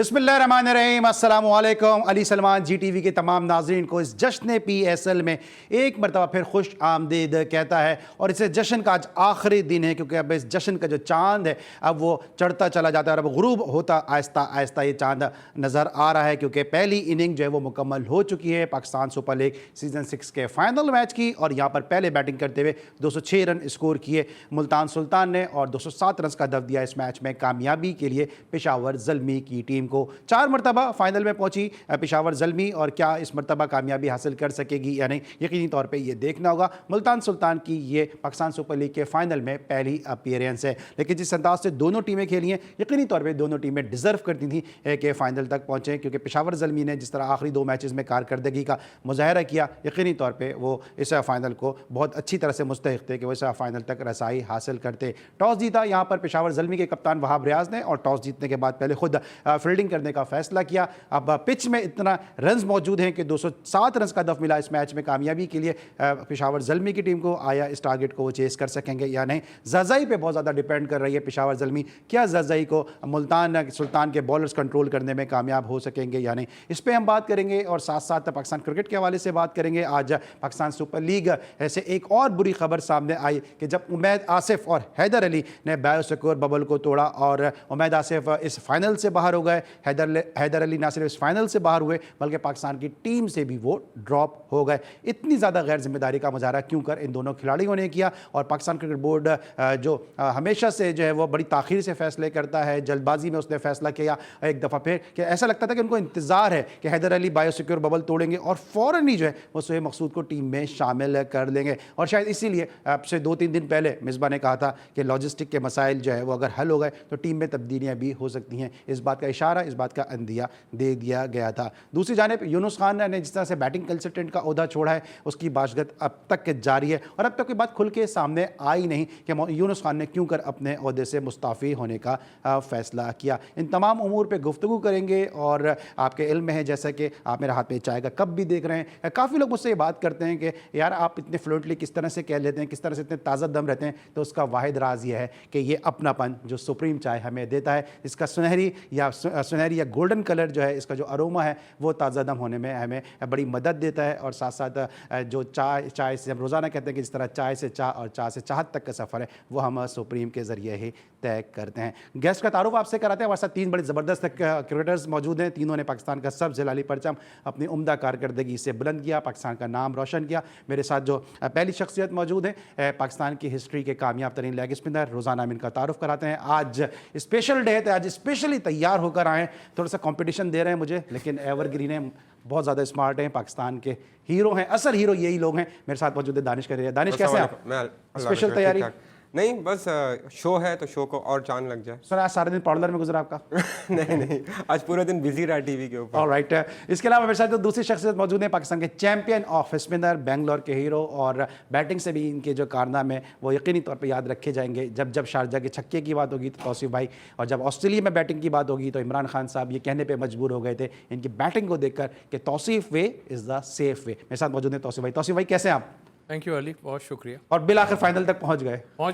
बिस्मिल्लाहिर्रहमानिर्रहीम, अस्सलाम वालेकुम। अली सलमान GTV के तमाम नाज़रीन को इस जश्न PSL में एक मरतबा फिर खुश आमदीद कहता है। और इसे जश्न का आज आखिरी दिन है, क्योंकि अब इस जश्न का जो चांद है अब वो चढ़ता चला जाता है और अब गुरूब होता आहिस्ता आहिस्ता ये चांद नज़र आ रहा है, क्योंकि पहली इनिंग जो है वो मुकम्मल हो चुकी है पाकिस्तान सुपर लीग सीज़न 6 के फाइनल मैच की। और यहाँ पर पहले बैटिंग करते हुए 206 रन स्कोर किए मुल्तान सुल्तान ने और 207 रन का हदफ दिया इस मैच में कामयाबी के लिए पेशावर ज़ल्मी की टीम को। 4 मरतबा फाइनल में पहुंची पेशावर ज़ल्मी, और क्या इस मरतबा कामयाबी हासिल कर सकेगी या नहीं, यकीनी तौर पे ये देखना होगा। मुल्तान सुल्तान की ये पाकिस्तान सुपर लीग के फाइनल में पहली अपीयरेंस है, लेकिन जिस अंदाज से दोनों टीमें खेली हैं यकीनी तौर पे दोनों टीमें डिज़र्व करती थी कि फ़ाइनल तक पहुँचें, क्योंकि पेशावर ज़ल्मी ने जिस तरह आखिरी 2 मैचेस में कारकर्दगी का मुजाहरा किया, यकीनी तौर पर वो इस फ़ाइनल को बहुत अच्छी तरह से मुस्तहिक़ थे कि वो इस फ़ाइनल तक रसाई हासिल करते। टॉस जीता यहाँ पर पेशावर ज़ल्मी के कप्तान वहाब रियाज ने, और टॉस जीतने के बाद पहले खुद फील्डिंग करने का फैसला किया। अब पिच में इतना रन्स मौजूद हैं कि 207 रन का हदफ मिला इस मैच में कामयाबी के लिए पेशावर ज़ल्मी की टीम को। आया इस टारगेट को वो चेस कर सकेंगे या नहीं, ज़रज़ाई पे बहुत ज़्यादा डिपेंड कर रही है पेशावर ज़ल्मी। क्या ज़रज़ाई को मुल्तान सुल्तान के बॉलर्स कंट्रोल करने में कामयाब हो सकेंगे या नहीं, इस पर हम बात करेंगे। और साथ साथ पाकिस्तान क्रिकेट के हवाले से बात करेंगे। आज पाकिस्तान सुपर लीग ऐसे एक और बुरी खबर सामने आई कि जब उमैद आसिफ और हैदर अली ने बायोसिक्योर बबल को तोड़ा और उमैद आसिफ इस फाइनल से बाहर हो गए, हैदर अली ना सिर्फ इस फाइनल से बाहर हुए बल्कि पाकिस्तान की टीम से भी वो ड्रॉप हो गए। इतनी ज़्यादा गैर जिम्मेदारी का मुजाहरा क्यों कर इन दोनों खिलाड़ियों ने किया। और पाकिस्तान क्रिकेट बोर्ड जो हमेशा से जो है वो बड़ी ताख़ीर से फैसले करता है, जल्दबाजी में उसने फैसला किया एक दफ़ा फिर कि ऐसा लगता था कि उनको इंतज़ार है कि हैदर अली बायोसिक्योर बबल तोड़ेंगे और फ़ौरन ही जो है वो शोएब मकसूद को टीम में शामिल कर लेंगे। और शायद इसीलिए अब से 2-3 दिन पहले मिसबा ने कहा था कि लॉजिस्टिक के मसाइल जो है वो अगर हल हो गए तो टीम में तब्दीलियाँ भी हो सकती हैं। इस बात का इशारा, इस बात का अंदिया दे दिया गया था। दूसरी जानिब यूनुस खान ने जिस तरह से बैटिंग कंसल्टेंट का ओहदा छोड़ा है उसकी बाशगत अब तक जारी है, और अब तक की बात खुल के सामने आई नहीं कि यूनुस खान ने क्यों कर अपने ओहदे से मुस्ताफ़ी होने का फ़ैसला किया। इन तमाम उमूर पे गुफ्तगू करेंगे। और आपके इल्म में है, जैसा कि आप मेरे हाथ में चाय का कप भी देख रहे हैं, काफ़ी लोग मुझसे ये बात करते हैं कि यार आप इतने फ्लुएंटली किस तरह से कह लेते हैं, किस तरह से इतने ताज़ा दम रहते हैं। तो उसका वाहिद राज ये है कि ये अपनापन जो सुप्रीम चाय हमें देता है, इसका सुनहरी या गोल्डन कलर जो है, इसका जो अरोमा है वो ताज़ा दम होने में हमें बड़ी मदद देता है। और साथ साथ जो चाय से हम रोज़ाना कहते हैं कि जिस तरह चाय से चाह और चाह से चाहत तक का सफ़र है वो हम सुप्रीम के ज़रिए ही तय करते हैं। गेस्ट का तारुफ आपसे कराते हैं। हमारे साथ 3 बड़े ज़बरदस्त क्रिकेटर्स मौजूद हैं। तीनों ने पाकिस्तान का सब जलाली परचम अपनी उम्दा कारकर्दगी से बुलंद किया, पाकिस्तान का नाम रोशन किया। मेरे साथ जो पहली शख्सियत मौजूद है पाकिस्तान की हिस्ट्री के कामयाब तरीन लेग स्पिनर रोज़ाना हम इनका तारुफ कराते हैं। आज स्पेशल डे है तो आज स्पेशली तैयार होकर आए, थोड़ा सा कंपटीशन दे रहे हैं मुझे, लेकिन एवरग्रीन है, बहुत ज़्यादा स्मार्ट हैं, पाकिस्तान के हीरो हैं, असल हीरो यही लोग हैं। मेरे साथ मौजूद है दानिश करें। दानिश कैसे हैं आप? स्पेशल तैयारी नहीं, बस शो है तो शो को और चांद लग जाए। सर आज सारा दिन पार्लर में गुजरा आपका? नहीं, आज पूरा दिन बिजी रहा टीवी के ऊपर। ऑलराइट। इसके अलावा मेरे साथ जो दूसरी शख्सियत मौजूद है पाकिस्तान के चैंपियन ऑफ स्पिनर, बेंगलोर के हीरो, और बैटिंग से भी इनके जो कारनामे वो यकीनी तौर पर याद रखे जाएंगे। जब जब शारजा के छक्के की बात होगी तो तौसीफ भाई, और जब ऑस्ट्रेलिया में बैटिंग की बात होगी तो इमरान खान साहब ये कहने पर मजबूर हो गए थे इनकी बैटिंग को देखकर कि Tauseef way is the safe way. मेरे साथ मौजूद है तौसीफ भाई। तौसीफ भाई कैसे हैं आप? थैंक यू अली, बहुत शुक्रिया। और बिल आखिर फाइनल तक पहुंच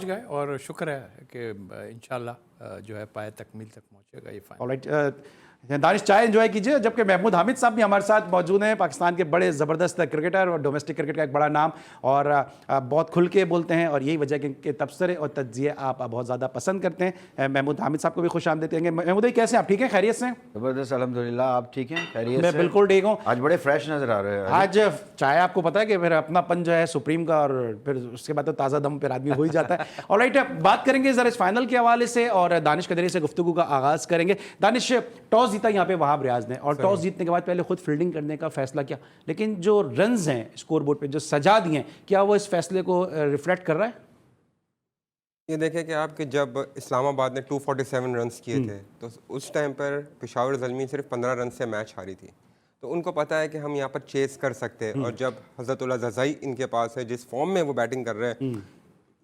गए और शुक्र है कि इंशाल्लाह जो है पाए तकमील तक पहुंचेगा ये फाइनल। ऑलराइट, दानिश चाय एंजॉय कीजिए। जबकि महमूद हामिद साहब भी हमारे साथ मौजूद हैं, पाकिस्तान के बड़े ज़बरदस्त क्रिकेटर और डोमेस्टिक क्रिकेट का एक बड़ा नाम, और बहुत खुल के बोलते हैं, और यही वजह के तबसरे और तज्जिए आप बहुत ज़्यादा पसंद करते हैं। महमूद हामिद साहब को भी खुश आमदीद कहेंगे। महमूद भाई कैसे हैं आप? ठीक हैं, खैरियत से? ज़बरदस्त, अल्हम्दुलिल्लाह। आप ठीक हैं? खैरियत से? मैं बिल्कुल ठीक हूँ। आज बड़े फ्रेश नज़र आ रहे हैं। आज चाय आपको पता है कि फिर अपनापन जो है सुप्रीम का, और फिर उसके बाद तो ताज़ा दम फिर आदमी हो ही जाता है। ऑलराइट, बात करेंगे ज़रा इस फाइनल के हवाले से, और दानिश कदरी से गुफ्तगू का आगाज़ करेंगे। दानिश, टॉस जीता यहाँ पे वहाब रियाज ने, और टॉस जीतने के बाद पहले खुद फील्डिंग करने का फैसला किया, लेकिन जो रन्स हैं स्कोर बोर्ड पे जो सजा दिए हैं, क्या वो इस फैसले को रिफ्लेक्ट कर रहा है? ये देखें कि आपके जब इस्लामाबाद ने 247 रन्स किए थे तो उस टाइम पर पेशावर ज़ल्मी सिर्फ 15 रन से मैच हारी थी, तो उनको पता है कि हम यहाँ पर चेस कर सकते हैं। और जब हज़रतुल्लाह ज़ज़ाई इनके पास है, जिस फॉर्म में वो बैटिंग कर रहे हैं,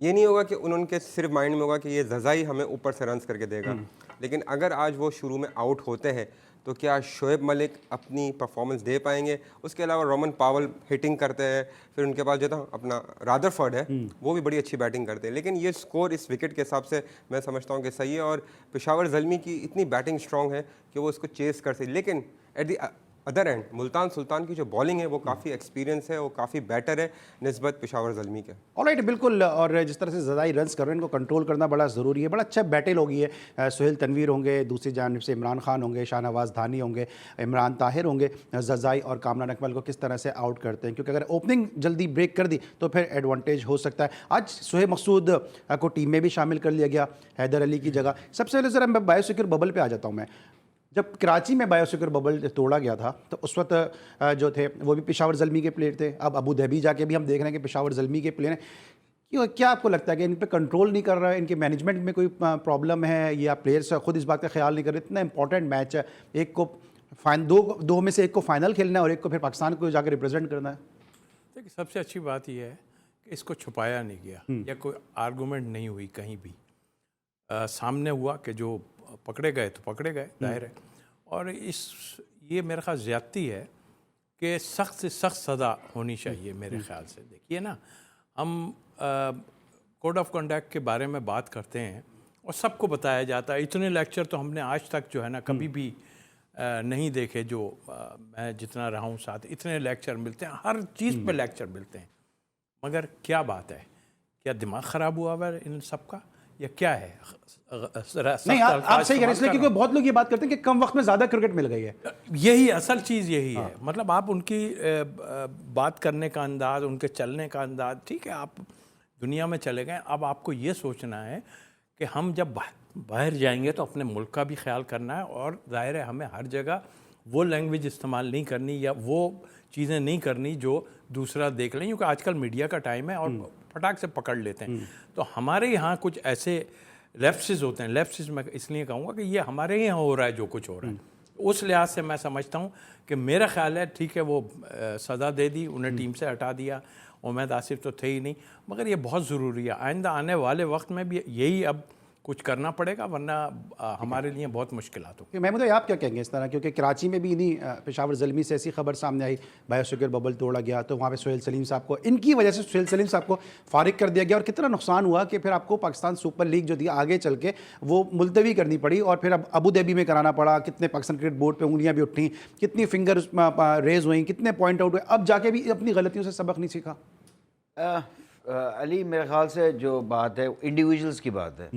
ये नहीं होगा कि उनके सिर्फ माइंड में होगा कि ये ज़ज़ाई हमें ऊपर से रन्स करके देगा, लेकिन अगर आज वो शुरू में आउट होते हैं तो क्या शोएब मलिक अपनी परफॉर्मेंस दे पाएंगे? उसके अलावा रोमन पावल हिटिंग करते हैं, फिर उनके पास जो था अपना रादरफोर्ड है, वो भी बड़ी अच्छी बैटिंग करते हैं। लेकिन ये स्कोर इस विकेट के हिसाब से मैं समझता हूँ कि सही है, और पेशावर ज़ल्मी की इतनी बैटिंग स्ट्रॉन्ग है कि वो इसको चेस कर सकते। लेकिन at the other end Multan Sultan की जो बॉलिंग है वो काफ़ी एक्सपीरियंस है, वो काफ़ी बेटर है निस्बत पेशावर ज़ल्मी के। ऑलराइट, बिल्कुल। और जिस तरह से ज़्यादा रन्स कर रहे हैं, इनको कंट्रोल करना बड़ा ज़रूरी है। बड़ा अच्छा बैटल होगी है। सुहेल तनवीर होंगे, दूसरी जानिब से इमरान खान होंगे, शाहनवाज़ धानी होंगे, इमरान ताहिर होंगे, जज़ाई और कामरान अकमल को किस तरह से आउट करते हैं, क्योंकि अगर ओपनिंग जल्दी ब्रेक कर दी तो फिर एडवांटेज हो सकता है। आज सोहेब मकसूद को टीम में भी शामिल कर लिया गया हैदर अली की जगह। सबसे पहले ज़रा मैं बायोसिक्योर बबल पे आ जाता हूँ। मैं जब कराची में बायोसिक्योर बबल तोड़ा गया था तो उस वक्त जो थे वो भी पेशावर ज़ल्मी के प्लेयर थे। अब अबू धाबी जाके भी हम देख रहे हैं कि पेशावर ज़ल्मी के प्लेयर हैं। क्यों, क्या आपको लगता है कि इन पे कंट्रोल नहीं कर रहा है, इनके मैनेजमेंट में कोई प्रॉब्लम है, या प्लेयर्स खुद इस बात का ख्याल नहीं कर रहे? इतना इंपॉर्टेंट मैच है, एक को दो में से एक को फाइनल खेलना है और एक को फिर पाकिस्तान को जाकर रिप्रेजेंट करना है। देखिए, सबसे अच्छी बात यह है कि इसको छुपाया नहीं गया या कोई आर्गूमेंट नहीं हुई कहीं भी। सामने हुआ कि जो पकड़े गए तो पकड़े गए, जाहिर है। और ये मेरे ख्याल ज़्यादती है कि सख्त से सख्त सज़ा होनी चाहिए मेरे ख्याल से। देखिए ना, हम कोड ऑफ कंडक्ट के बारे में बात करते हैं और सबको बताया जाता है। इतने लेक्चर तो हमने आज तक जो है ना कभी भी नहीं देखे, जो मैं जितना रहा हूँ साथ, इतने लेक्चर मिलते हैं, हर चीज़ पे लेक्चर मिलते हैं। मगर क्या बात है, क्या दिमाग ख़राब हुआ है इन सब का या क्या है? नहीं, आप सही कह रहे हैं, इसलिए क्योंकि बहुत लोग ये बात करते हैं कि कम वक्त में ज़्यादा क्रिकेट मिल गई है। यही असल चीज़ यही है। मतलब आप उनकी बात करने का अंदाज़, उनके चलने का अंदाज़, ठीक है, आप दुनिया में चले गए। अब आपको ये सोचना है कि हम जब बाहर जाएंगे तो अपने मुल्क का भी ख्याल करना है, और जाहिर है हमें हर जगह वो लैंग्वेज इस्तेमाल नहीं करनी या वो चीज़ें नहीं करनी जो दूसरा देख लें, क्योंकि आजकल मीडिया का टाइम है और फटाक से पकड़ लेते हैं। तो हमारे यहाँ कुछ ऐसे लेफ्टिस्ट होते हैं, लेफ्टिस्ट मैं इसलिए कहूँगा कि ये हमारे यहाँ हो रहा है जो कुछ हो रहा है। उस लिहाज से मैं समझता हूँ कि मेरा ख्याल है ठीक है, वो सज़ा दे दी, उन्हें टीम से हटा दिया। उमैद आसिफ तो थे ही नहीं, मगर ये बहुत ज़रूरी है। आइंदा आने वाले वक्त में भी यही अब कुछ करना पड़ेगा, वरना हमारे लिए बहुत मुश्किलात होगी। महमूद, आप क्या कहेंगे इस तरह, क्योंकि कराची में भी इन्हीं पेशावर ज़ल्मी से ऐसी खबर सामने आई, बायोसिक्योर बबल तोड़ा गया तो वहाँ पे सुहेल सलीम साहब को, इनकी वजह से सुहेल सलीम साहब को फारिग कर दिया गया, और कितना नुकसान हुआ कि फिर आपको पाकिस्तान सुपर लीग जो थी आगे चल के वो मुलतवी करनी पड़ी, और फिर अब अबू धाबी में कराना पड़ा। कितने पाकिस्तान क्रिकेट बोर्ड पर उंगलियाँ भी उठी, कितनी फिंगर रेज हुई, कितने पॉइंट आउट हुए, अब जाके भी अपनी गलतियों से सबक नहीं सीखा। अली, मेरे ख्याल से जो बात है इंडिविजुअल्स की बात है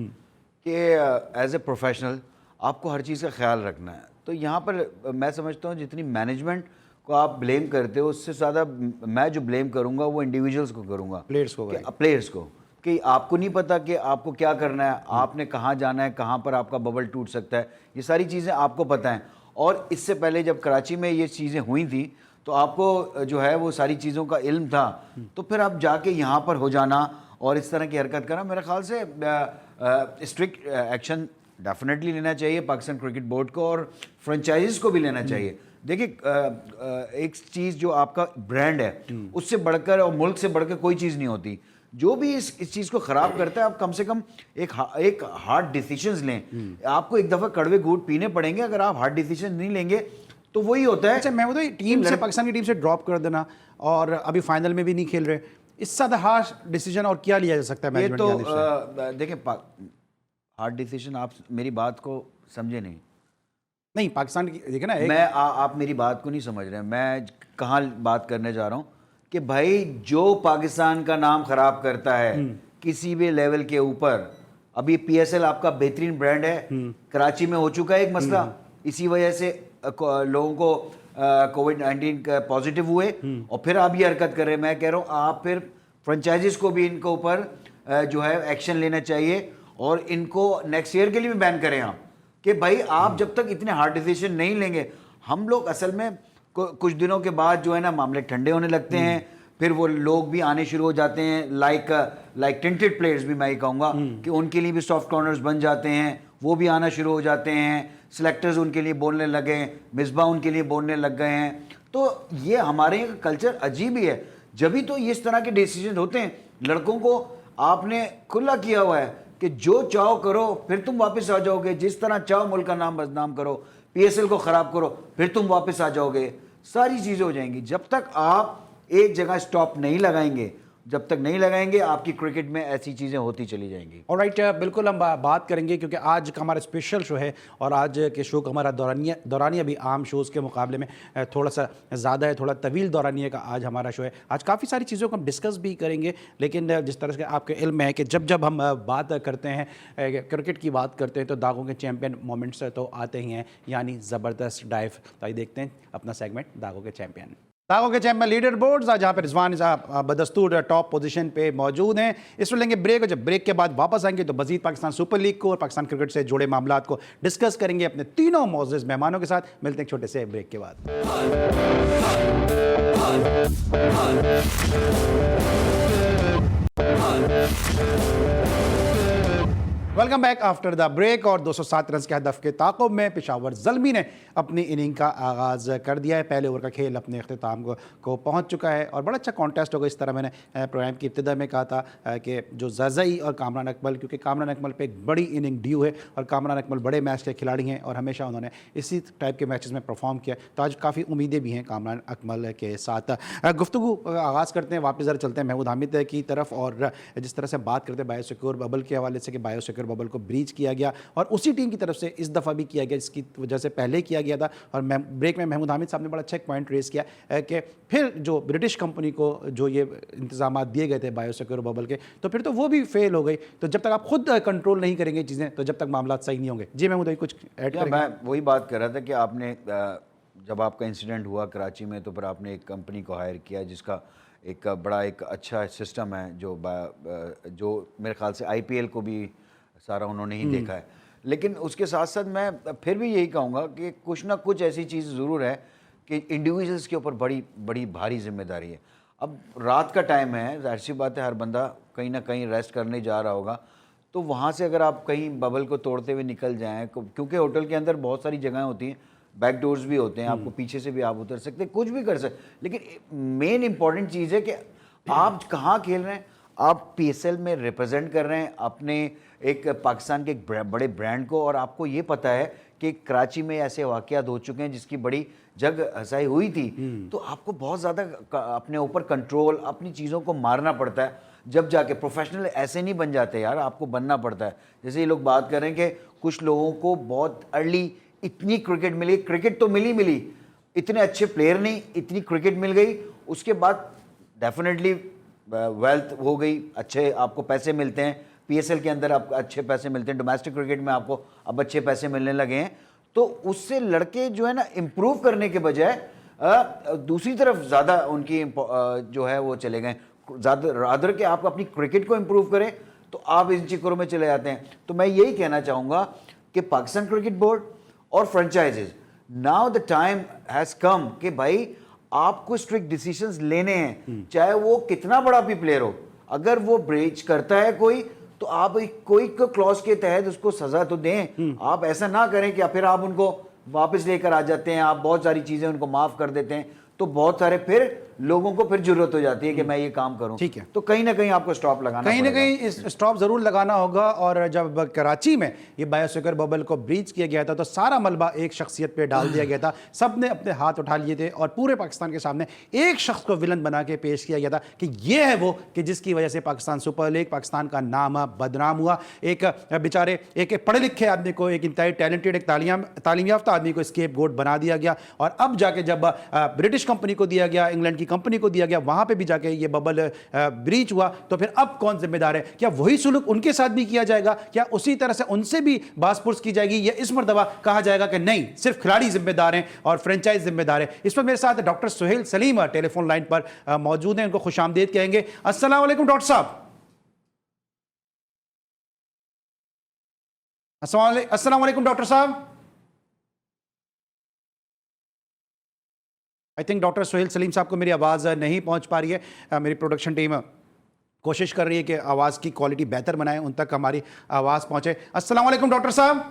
कि एज ए प्रोफेशनल आपको हर चीज़ का ख्याल रखना है। तो यहाँ पर मैं समझता हूँ जितनी मैनेजमेंट को आप ब्लेम करते हो, उससे ज़्यादा मैं जो ब्लेम करूँगा वो इंडिविजुअल्स को करूँगा, प्लेयर्स को, कि आपको नहीं पता कि आपको क्या करना है, आपने कहाँ जाना है, कहाँ पर आपका बबल टूट सकता है, ये सारी चीज़ें आपको पता हैं। और इससे पहले जब कराची में ये चीज़ें हुई थी तो आपको जो है वो सारी चीज़ों का इल्म था, तो फिर आप जाके यहाँ पर हो जाना और इस तरह की हरकत करना, मेरे ख्याल से स्ट्रिक्ट एक्शन डेफिनेटली लेना चाहिए पाकिस्तान क्रिकेट बोर्ड को, और फ्रेंचाइजीज़ को भी लेना चाहिए। देखिए, एक चीज़ जो आपका ब्रांड है उससे बढ़कर और मुल्क से बढ़कर कोई चीज़ नहीं होती। जो भी इस चीज़ को ख़राब करता है, आप कम से कम एक हार्ड डिसीजंस लें। आपको एक दफ़ा कड़वे घूंट पीने पड़ेंगे, अगर आप हार्ड डिसीजन नहीं लेंगे तो वही होता है। अच्छा, मैं बताऊँ, टीम से, पाकिस्तान की टीम से ड्रॉप कर देना और अभी फाइनल में भी नहीं खेल रहे, इससे ज़्यादा हार्श डिसीजन और क्या लिया जा सकता है? ये तो देखें, हार्ड डिसीजन, आप मेरी बात को समझे नहीं पाकिस्तान की देखे ना, मैं आप मेरी बात को नहीं समझ रहे हैं। मैं कहाँ बात करने जा रहा हूँ कि भाई जो पाकिस्तान का नाम ख़राब करता है किसी भी लेवल के ऊपर, अभी PSL आपका बेहतरीन ब्रांड है, कराची में हो चुका है एक मसला, इसी वजह से लोगों को कोविड-19 पॉजिटिव हुए और फिर आप ये हरकत कर रहे हैं। मैं कह रहा हूँ आप फिर फ्रेंचाइजीज को भी इनके ऊपर जो है एक्शन लेना चाहिए और इनको नेक्स्ट ईयर के लिए भी बैन करें आप, कि भाई आप जब तक इतने हार्ड डिसीजन नहीं लेंगे, हम लोग असल में कुछ दिनों के बाद जो है ना मामले ठंडे होने लगते हैं, फिर वो लोग भी आने शुरू हो जाते हैं, लाइक टेंटेड प्लेयर्स भी मैं ये कहूँगा कि उनके लिए भी सॉफ्ट कॉर्नर्स बन जाते हैं, वो भी आना शुरू हो जाते हैं, सिलेक्टर्स उनके लिए बोलने लगे, मिसबा उनके लिए बोलने लग गए हैं। तो ये हमारे यहाँ का कल्चर अजीब ही है। जब भी तो इस तरह के डिसीजन होते हैं, लड़कों को आपने खुला किया हुआ है कि जो चाहो करो, फिर तुम वापस आ जाओगे, जिस तरह चाहो मुल्क का नाम बदनाम करो, पीएसएल को ख़राब करो, फिर तुम वापस आ जाओगे, सारी चीज़ें हो जाएंगी। जब तक आप एक जगह स्टॉप नहीं लगाएंगे, जब तक नहीं लगाएंगे, आपकी क्रिकेट में ऐसी चीज़ें होती चली जाएंगी। ऑलराइट, बिल्कुल हम बात करेंगे क्योंकि आज का हमारा स्पेशल शो है और आज के शो का हमारा दौरानिया भी आम शोज़ के मुकाबले में थोड़ा सा ज़्यादा है, थोड़ा तवील दौरानिया का आज हमारा शो है। आज काफ़ी सारी चीज़ों को हम डिस्कस भी करेंगे, लेकिन जिस तरह से आपके इल्म है कि जब जब हम बात करते हैं क्रिकेट की बात करते हैं तो दागों के चैम्पियन मोमेंट्स तो आते ही हैं, यानी ज़बरदस्त डाइव। तो आइए देखते हैं अपना सेगमेंट दागों के चैम्पियन। दागों के चैम्पियन लीडर बोर्ड्स, आज जहाँ पर रिजवान बदस्तूर टॉप पोजीशन पे मौजूद हैं। इसमें लेंगे ब्रेक, और जब ब्रेक के बाद वापस आएंगे तो मजीद पाकिस्तान सुपर लीग को और पाकिस्तान क्रिकेट से जुड़े मामलात को डिस्कस करेंगे अपने तीनों मौजूद मेहमानों के साथ। मिलते हैं एक छोटे से ब्रेक के बाद। Welcome back after the break. और 207 रन के हदफ के ताक़ुब में पेशावर ज़ल्मी ने अपनी इनिंग का आगाज़ कर दिया है। पहले ओवर का खेल अपने अख्ताम को पहुंच चुका है और बड़ा अच्छा कॉन्टेस्ट होगा। इस तरह मैंने प्रोग्राम की इब्तिदा में कहा था कि जो ज़ज़ई और कामरान अकमल, क्योंकि कामरान अकमल पे एक बड़ी इनिंग ड्यू है और कामरान अकमल बड़े मैच के खिलाड़ी हैं और हमेशा उन्होंने इसी टाइप के मैचेस में परफॉर्म किया, तो आज काफ़ी उम्मीदें भी हैं कामरान अकमल के साथ। गुफ्तगू आगाज़ करते हैं, वापस ज़रा चलते हैं महमूद हामिद की तरफ। और जिस तरह से बात करते हैं बायोसिक्योर बबल के हवाले से कि बायोसिक्योर बबल को ब्रीच किया गया और उसी टीम की तरफ से इस दफ़ा भी किया गया जिसकी वजह से पहले किया गया था। और ब्रेक में महमूद हामिद साहब ने बड़ा अच्छा एक पॉइंट रेस किया कि फिर जो ब्रिटिश कंपनी को जो ये इंतजाम दिए गए थे बायोसिक्योर बबल के, तो फिर तो वो भी फेल हो गई। तो जब तक आप खुद कंट्रोल नहीं करेंगे चीज़ें, तो जब तक मामला सही नहीं होंगे। जी महमूद, कुछ ऐड करेंगे? मैं वही बात कर रहा था कि आपने जब आपका इंसिडेंट हुआ कराची में, तो फिर आपने एक कंपनी को हायर किया जिसका एक अच्छा सिस्टम है, जो मेरे ख्याल से आईपीएल को भी सारा उन्होंने ही देखा है। लेकिन उसके साथ साथ मैं फिर भी यही कहूँगा कि कुछ ना कुछ ऐसी चीज़ ज़रूर है कि इंडिविजुअल्स के ऊपर बड़ी बड़ी भारी जिम्मेदारी है। अब रात का टाइम है, जाहिर सी बात है हर बंदा कहीं ना कहीं रेस्ट करने जा रहा होगा, तो वहाँ से अगर आप कहीं बबल को तोड़ते हुए निकल जाएँ, क्योंकि होटल के अंदर बहुत सारी जगहें होती हैं, बैक डोर्स भी होते हैं, आपको पीछे से भी आप उतर सकते हैं, कुछ भी कर सकते, लेकिन मेन इंपॉर्टेंट चीज़ है कि आप कहाँ खेल रहे हैं। आप पीएसएल में रिप्रेजेंट कर रहे हैं अपने एक पाकिस्तान के एक बड़े ब्रांड को, और आपको ये पता है कि कराची में ऐसे वाक़यात हो चुके हैं जिसकी बड़ी जग हंसाई हुई थी, तो आपको बहुत ज़्यादा अपने ऊपर कंट्रोल, अपनी चीज़ों को मारना पड़ता है, जब जाके प्रोफेशनल ऐसे नहीं बन जाते यार, आपको बनना पड़ता है। जैसे ये लोग बात कर रहे हैं कि कुछ लोगों को बहुत अर्ली इतनी क्रिकेट मिली, क्रिकेट तो मिली, इतने अच्छे प्लेयर नहीं, इतनी क्रिकेट मिल गई, उसके बाद डेफिनेटली वेल्थ हो गई, अच्छे आपको पैसे मिलते हैं, पीएसएल के अंदर आपको अच्छे पैसे मिलते हैं, डोमेस्टिक क्रिकेट में आपको अब अच्छे पैसे मिलने लगे हैं, तो उससे लड़के जो है ना इम्प्रूव करने के बजाय दूसरी तरफ ज़्यादा उनकी जो है वो चले गए, ज़्यादा रादर के आप अपनी क्रिकेट को इम्प्रूव करें तो आप इन चक्करों में चले जाते हैं। तो मैं यही कहना चाहूँगा कि पाकिस्तान क्रिकेट बोर्ड और franchises, now the time has come कि भाई आपको स्ट्रिक्ट डिसीजंस लेने हैं, चाहे वो कितना बड़ा भी प्लेयर हो। अगर वो ब्रीच करता है कोई, तो आप कोई क्लॉज के तहत उसको सजा तो दें। आप ऐसा ना करें कि फिर आप उनको वापस लेकर आ जाते हैं, आप बहुत सारी चीजें उनको माफ कर देते हैं, तो बहुत सारे फिर लोगों को फिर जरूरत हो जाती है कि मैं ये काम करूं। ठीक है, तो कहीं ना कहीं आपको स्टॉप लगाना, कहीं ना कहीं इस स्टॉप जरूर लगाना होगा। और जब कराची में ये बायोसिक्योर बबल को ब्रीच किया गया था तो सारा मलबा एक शख्सियत पे डाल दिया गया था, सब ने अपने हाथ उठा लिए थे और पूरे पाकिस्तान के सामने एक शख्स को विलन बना के पेश किया गया था कि ये है वो कि जिसकी वजह से पाकिस्तान सुपर लीग, पाकिस्तान का नाम बदनाम हुआ। एक बेचारे एक पढ़े लिखे आदमी को, एक इंतहाई टैलेंटेड, एक तालीम याफ्ता आदमी को स्केप गोट बना दिया गया। और अब जाके जब ब्रिटिश कंपनी को दिया गया, इंग्लैंड की कंपनी को दिया गया, वहां पे भी जाके ये बबल ब्रीच हुआ, तो फिर अब कौन जिम्मेदार है? क्या वही सुलूक उनके साथ भी किया जाएगा? क्या उसी तरह से उनसे भी बासपुर्स की जाएगी, या इस मरतबा कहा जाएगा कि नहीं, सिर्फ खिलाड़ी जिम्मेदार हैं और फ्रेंचाइज जिम्मेदार है? इस पर मेरे साथ doctor Suhail Saleem telephone line पर मौजूद हैं, उनको खुशामदीद कहेंगे। अस्सलाम वालेकुम डॉक्टर साहब। अस्सलाम वालेकुम डॉक्टर साहब। I think doctor Suhail Saleem साहब को मेरी आवाज़ नहीं पहुंच पा रही है। मेरी प्रोडक्शन टीम कोशिश कर रही है कि आवाज़ की क्वालिटी बेहतर बनाए, उन तक हमारी आवाज़ पहुंचे। अस्सलाम वालेकुम डॉक्टर साहब।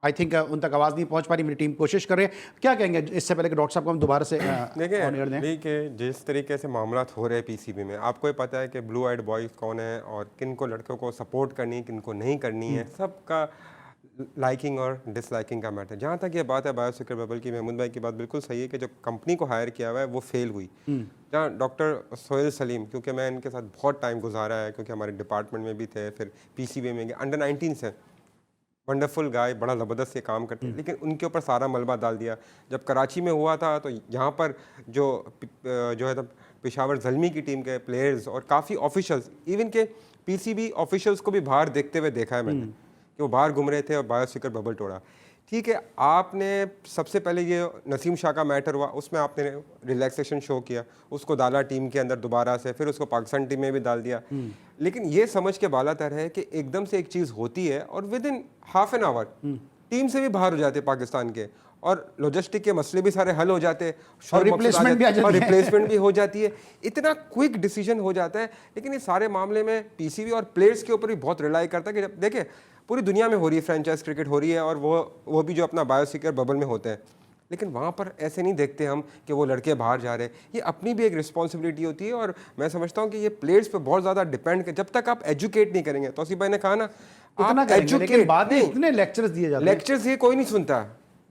आई थिंक उन तक आवाज़ नहीं पहुंच पा रही, मेरी टीम कोशिश कर रही है। क्या कहेंगे इससे पहले कि डॉक्टर साहब को हम दोबारा से देखिए ऑन एयर दें? अभी के जिस तरीके से मामला हो रहे हैं पीसीबी में, आपको ये पता है कि ब्लू आइड बॉयज़ कौन है और किन को लड़कों को सपोर्ट करनी है, किन को नहीं करनी है, सबका लाइकिंग और डिसलाइकिंग का मैटर। जहाँ तक ये बात है बायोसिक्योर बबल की, महमूद भाई की बात बिल्कुल सही है कि जो कंपनी को हायर किया हुआ है वो फेल हुई। जहाँ डॉक्टर सोहेल सलीम, क्योंकि मैं इनके साथ बहुत टाइम गुजारा है, क्योंकि हमारे डिपार्टमेंट में भी थे, फिर पीसीबी में गए, अंडर 19 से वंडरफुल गाय, बड़ा ज़बरदस्त ये काम करते हैं, लेकिन उनके ऊपर सारा मलबा डाल दिया। जब कराची में हुआ था तो यहाँ पर जो है तब पेशावर ज़ल्मी की टीम के प्लेयर्स और काफ़ी ऑफिशियल्स, इवन के पीसीबी ऑफिशियल्स को भी बाहर देखते हुए देखा है मैंने कि वो बाहर घूम रहे थे और बायोसिक्योर बबल तोड़ा। ठीक है, आपने सबसे पहले ये नसीम शाह का मैटर हुआ, उसमें आपने रिलैक्सेशन शो किया, उसको डाला टीम के अंदर दोबारा से, फिर उसको पाकिस्तान टीम में भी डाल दिया। लेकिन ये समझ के बालातर है कि एकदम से एक चीज़ होती है और with in half an hour team से भी बाहर हो जाते पाकिस्तान के, और लॉजिस्टिक के मसले भी सारे हल हो जाते, और रिप्लेसमेंट भी आ जाती है। और रिप्लेसमेंट भी हो जाती है। इतना क्विक डिसीजन हो जाता है। लेकिन ये सारे मामले में पीसीबी और प्लेयर्स के ऊपर भी बहुत रिलाई करता है कि जब देखे पूरी दुनिया में हो रही है, फ्रेंचाइज क्रिकेट हो रही है, और वो भी जो अपना बायोसिक्योर बबल में होते हैं, लेकिन वहाँ पर ऐसे नहीं देखते हम कि वो लड़के बाहर जा रहे हैं। ये अपनी भी एक रिस्पॉन्सिबिलिटी होती है, और मैं समझता हूँ कि ये प्लेयर्स पे बहुत ज़्यादा डिपेंड, जब तक आप एजुकेट नहीं करेंगे, तौसीफ भाई ने कहा ना, इतना करेंगे, लेकिन बाद में इतने लेक्चर्स दिए जाते हैं। लेक्चर्स ये कोई नहीं सुनता,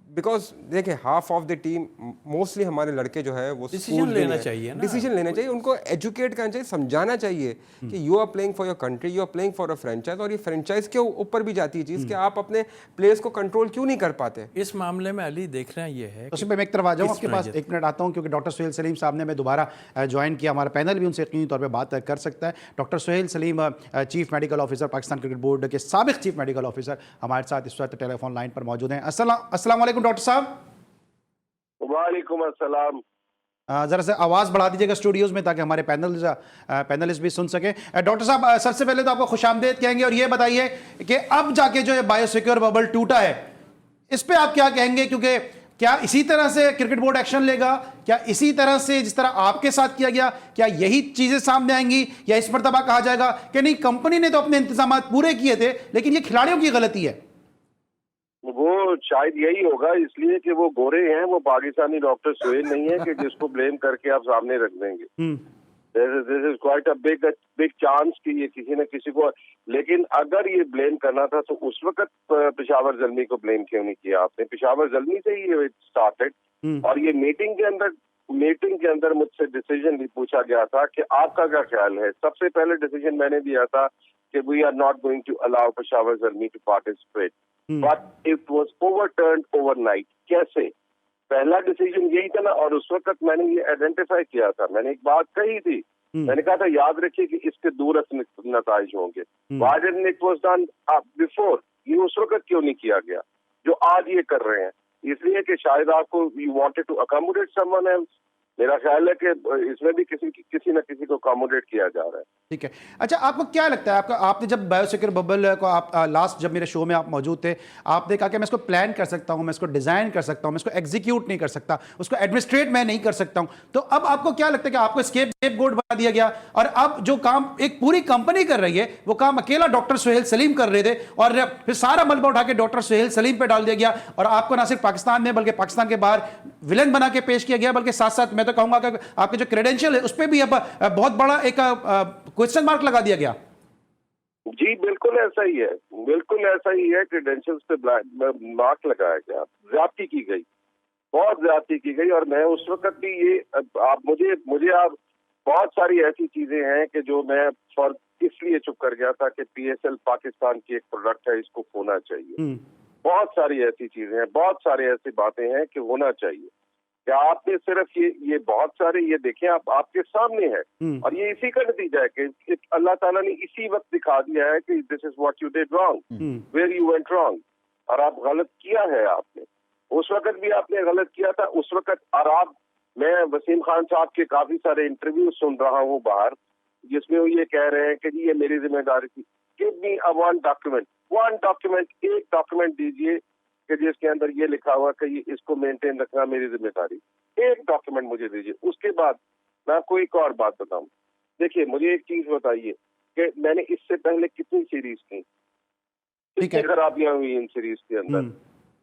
बिकॉज देखिए half of the team mostly हमारे लड़के जो है वो डिसीजन लेना चाहिए ना, डिसीजन लेना चाहिए, उनको एजुकेट करना चाहिए, समझाना चाहिए कि you are playing for your country, you are playing for a franchise, और ये फ्रेंचाइज के ऊपर भी जाती है चीज़ कि आप अपने प्लेयर्स को कंट्रोल क्यों नहीं कर पाते। इस मामले में अली देखना ये है तो मैं एक तरफ आ जाऊँ आपके पास, एक मिनट आता हूँ, क्योंकि डॉक्टर सोहेल सलीम साहब ने मैं दोबारा ज्वाइन किया, हमारा पैनल भी उनसे यकीनी तौर पर बात कर सकता है। Doctor Sohail Salim chief medical officer, Pakistan cricket board के साबिक चीफ मेडिकल ऑफिसर, हमारे साथ इस वक्त टेलीफोन लाइन पर मौजूद हैं। अस्सलाम वालेकुम डॉक्टर साहब। वालेकुम अस्सलाम। ज़रा से आवाज़ बढ़ा दीजिएगा स्टूडियोज़ में, ताकि हमारे पैनलिस्ट भी सुन सकें। डॉक्टर साहब, सबसे पहले तो आपको खुशामदीद कहेंगे, और ये बताइए कि अब जाके जो है बायोसिक्योर बबल टूटा है, इस पे आप क्या कहेंगे? क्योंकि क्या इसी तरह से क्रिकेट बोर्ड एक्शन लेगा? क्या इसी तरह से जिस तरह आपके साथ किया गया, क्या यही चीज़ें सामने आएंगी, या इस मरतबा कहा जाएगा कि नहीं, कंपनी ने तो अपने इंतजाम पूरे किए थे, लेकिन ये खिलाड़ियों की गलती है? वो शायद यही होगा, इसलिए कि वो गोरे हैं, वो पाकिस्तानी डॉक्टर सोहेल नहीं है कि जिसको ब्लेम करके आप सामने रख देंगे। This is quite a big chance कि ये किसी न किसी को, लेकिन अगर ये ब्लेम करना था तो उस वक्त पेशावर ज़ल्मी को ब्लेम क्यों नहीं किया आपने? पेशावर ज़ल्मी से ही ये स्टार्टेड, और ये मीटिंग के अंदर मुझसे डिसीजन भी पूछा गया था कि आपका क्या ख्याल है। सबसे पहले डिसीजन मैंने दिया था कि we are not going to allow Peshawar Zalmi to participate, but it was overturned overnight. कैसे? पहला डिसीजन यही था ना, और उस वक्त मैंने ये आइडेंटिफाई किया था, मैंने एक बात कही थी, मैंने कहा था याद रखिए कि इसके दूरस्थ नताइज होंगे। Why didn't it was done before? ये उस वक्त क्यों नहीं किया गया जो आज ये कर रहे हैं? इसलिए कि शायद आपको you wanted to accommodate someone else. मेरा ख्याल है कि इसमें भी किसी न किसी को अकोमोडेट किया जा रहा है। ठीक है। अच्छा, आपको क्या लगता है, आपने जब बायोसिक्योर बबल को आप लास्ट जब मेरे शो में आप मौजूद थे, आपने कहा कि मैं इसको प्लान कर सकता हूं, मैं इसको डिज़ाइन कर सकता हूं, मैं इसको एग्जीक्यूट नहीं कर सकता, उसको एडमिनिस्ट्रेट मैं नहीं कर सकता हूं, तो अब आपको क्या लगता है कि आपको स्केपगोट बना दिया गया, और अब जो काम एक पूरी कंपनी कर रही है वो काम अकेला डॉक्टर सोहेल सलीम कर रहे थे, और फिर सारा मलबा उठा के डॉक्टर सोहेल सलीम पे डाल दिया गया, और आपको ना सिर्फ पाकिस्तान में बल्कि पाकिस्तान के बाहर विलन बना के पेश किया गया, बल्कि साथ साथ मैं तो कहूंगा कि आपके जो क्रेडेंशियल है उस पर भी अब बहुत बड़ा एक क्वेश्चन मार्क लगा दिया गया। जी बिल्कुल ऐसा ही है, बिल्कुल ऐसा ही है। क्रेडेंशियल्स पे मार्क लगाया गया, ज्यादती की गई, बहुत ज्यादती की गई। और मैं उस वक्त भी ये आप मुझे आप बहुत सारी ऐसी चीजें हैं कि जो मैं इसलिए चुप कर गया था कि पीएसएल पाकिस्तान की एक प्रोडक्ट है, इसको होना चाहिए। बहुत सारी ऐसी चीजें हैं, बहुत सारी ऐसी बातें हैं कि होना चाहिए। क्या आपने सिर्फ ये बहुत सारे ये देखें, आपके सामने है, और ये इसी का नतीजा है कि अल्लाह ताला ने इसी वक्त दिखा दिया है कि this is what you did wrong, where you went wrong, और आप गलत किया है आपने। उस वक्त भी आपने गलत किया था उस वक्त। और मैं वसीम खान साहब के काफी सारे इंटरव्यू सुन रहा हूँ बाहर, जिसमें वो ये कह रहे हैं कि जी ये मेरी जिम्मेदारी थी। Give me a one document, एक डॉक्यूमेंट दीजिए कि जिसके अंदर ये लिखा हुआ कि ये इसको मेंटेन रखना मेरी जिम्मेदारी। एक डॉक्यूमेंट मुझे दीजिए। उसके बाद मैं आपको एक और बात बताऊं, देखिए मुझे एक चीज बताइए कि मैंने इससे पहले कितनी सीरीज की, कितनी खराबियां हुई इन सीरीज के अंदर।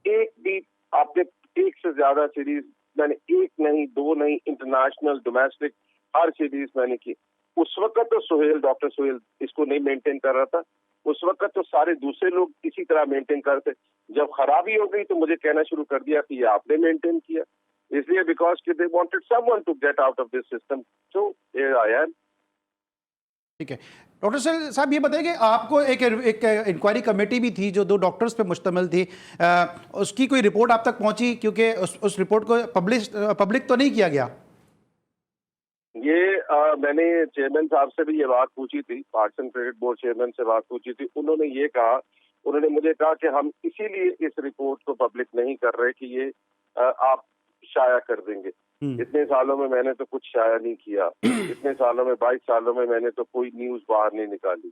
एक भी आपने एक से ज्यादा सीरीज मैंने एक नहीं, दो नहीं, इंटरनेशनल, डोमेस्टिक, हर सीरीज मैंने की। उस वक्त तो सुहेल, डॉक्टर सुहेल इसको नहीं मेंटेन कर रहा था। उस वक्त तो सारे दूसरे लोग इसी तरह मेंटेन करते। जब खराबी हो गई तो मुझे कहना शुरू कर दिया कि ये आपने मेंटेन किया, इसलिए because they wanted someone to get out of this system, so here I am. ठीक है डॉक्टर साहब, ये बताइए कि आपको एक इंक्वायरी कमेटी भी थी जो 2 डॉक्टर्स पे मुश्तमिल थी, उसकी कोई रिपोर्ट आप तक पहुंची? क्योंकि उस रिपोर्ट को पब्लिक तो नहीं किया गया। ये मैंने चेयरमैन साहब से भी ये बात पूछी थी, पाकिस्तान क्रिकेट बोर्ड चेयरमैन से बात पूछी थी। उन्होंने ये कहा, उन्होंने मुझे कहा कि हम इसीलिए इस रिपोर्ट को पब्लिक नहीं कर रहे कि ये आप शाया कर देंगे। इतने सालों में मैंने तो कुछ शाया नहीं किया, इतने सालों में 22 सालों में मैंने तो कोई न्यूज बाहर नहीं निकाली।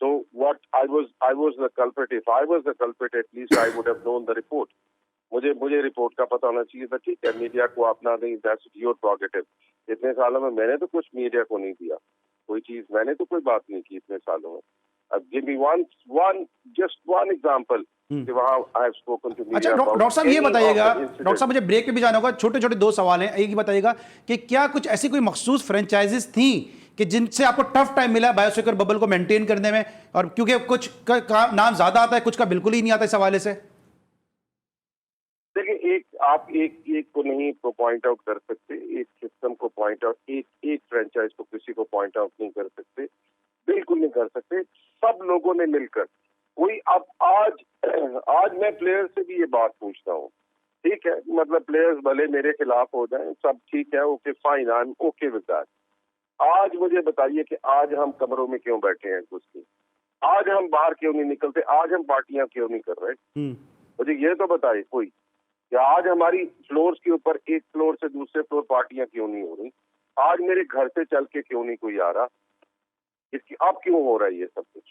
So what I was the culprit, if I was the culprit at least I would have known the report. मुझे रिपोर्ट का पता होना चाहिए था। ठीक है, मीडिया को अपना नहीं, दैट्स योर प्रोगेटिव। इतने सालों में मैंने तो कुछ मीडिया को नहीं दिया, कोई चीज मैंने तो कोई बात नहीं की इतने सालों में। अब give me just one example कि वहाँ I have spoken to media. अच्छा डॉक्टर साहब ये बताइएगा, डॉक्टर साहब मुझे ब्रेक पे भी जाना होगा, छोटे छोटे 2 सवाल हैं। एक ही बताइएगा कि क्या कुछ ऐसी कोई मखसूस फ्रेंचाइजीज थी कि जिनसे आपको टफ टाइम मिला बायोसिक्योर बबल को मेंटेन करने में? और क्योंकि कुछ का नाम ज्यादा आता है, कुछ का बिल्कुल ही नहीं आता इस हवाले से। देखिए, आप एक को नहीं पॉइंट आउट कर सकते, एक सिस्टम को पॉइंट आउट, एक फ्रेंचाइज को किसी को पॉइंट आउट नहीं कर सकते, बिल्कुल नहीं कर सकते। सब लोगों ने मिलकर कोई, अब आज मैं प्लेयर से भी ये बात पूछता हूँ, ठीक है, मतलब प्लेयर्स भले मेरे खिलाफ हो जाएं, सब ठीक है, okay fine, I am okay with that. आज मुझे बताइए कि आज हम कमरों में क्यों बैठे हैं कुछ नहीं, आज हम बाहर क्यों नहीं निकलते, आज हम पार्टियां क्यों नहीं कर रहे? मुझे ये तो बताइए कोई कि आज हमारी फ्लोर्स के ऊपर एक फ्लोर से दूसरे फ्लोर पार्टियां क्यों नहीं हो रही? आज मेरे घर से चल के क्यों नहीं कोई आ रहा? इसकी अब क्यों हो रहा है ये सब कुछ?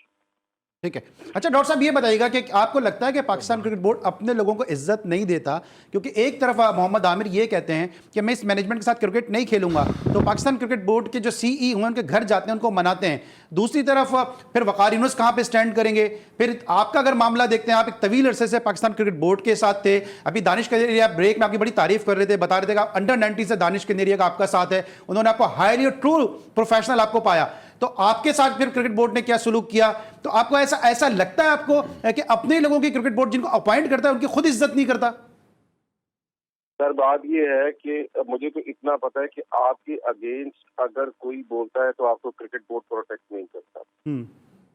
ठीक है। अच्छा डॉक्टर साहब ये बताइएगा कि आपको लगता है कि पाकिस्तान क्रिकेट बोर्ड अपने लोगों को इज्जत नहीं देता? क्योंकि एक तरफ मोहम्मद आमिर ये कहते हैं कि मैं इस मैनेजमेंट के साथ क्रिकेट नहीं खेलूंगा, तो पाकिस्तान क्रिकेट बोर्ड के जो सीई हुए उनके घर जाते हैं, उनको मनाते हैं। दूसरी तरफ फिर वकार यूनुस कहाँ पे स्टैंड करेंगे? फिर आपका अगर मामला देखते हैं, आप एक तवील अरसे से पाकिस्तान क्रिकेट बोर्ड के साथ थे। अभी दानिश कनेरिया ब्रेक में आपकी बड़ी तारीफ कर रहे थे, बता रहे थे कि अंडर 90 से दानिश कनेरिया का आपका साथ है, उन्होंने आपको हाईली और ट्रू प्रोफेशनल आपको पाया। तो आपके साथ फिर क्रिकेट बोर्ड ने क्या सलूक किया? तो आपको ऐसा लगता है आपको कि अपने लोगों की क्रिकेट बोर्ड जिनको अपॉइंट करता है उनकी खुद इज्जत नहीं करता? सर बात ये है कि मुझे तो इतना पता है कि आपके अगेंस्ट अगर कोई बोलता है तो आपको क्रिकेट बोर्ड प्रोटेक्ट नहीं करता।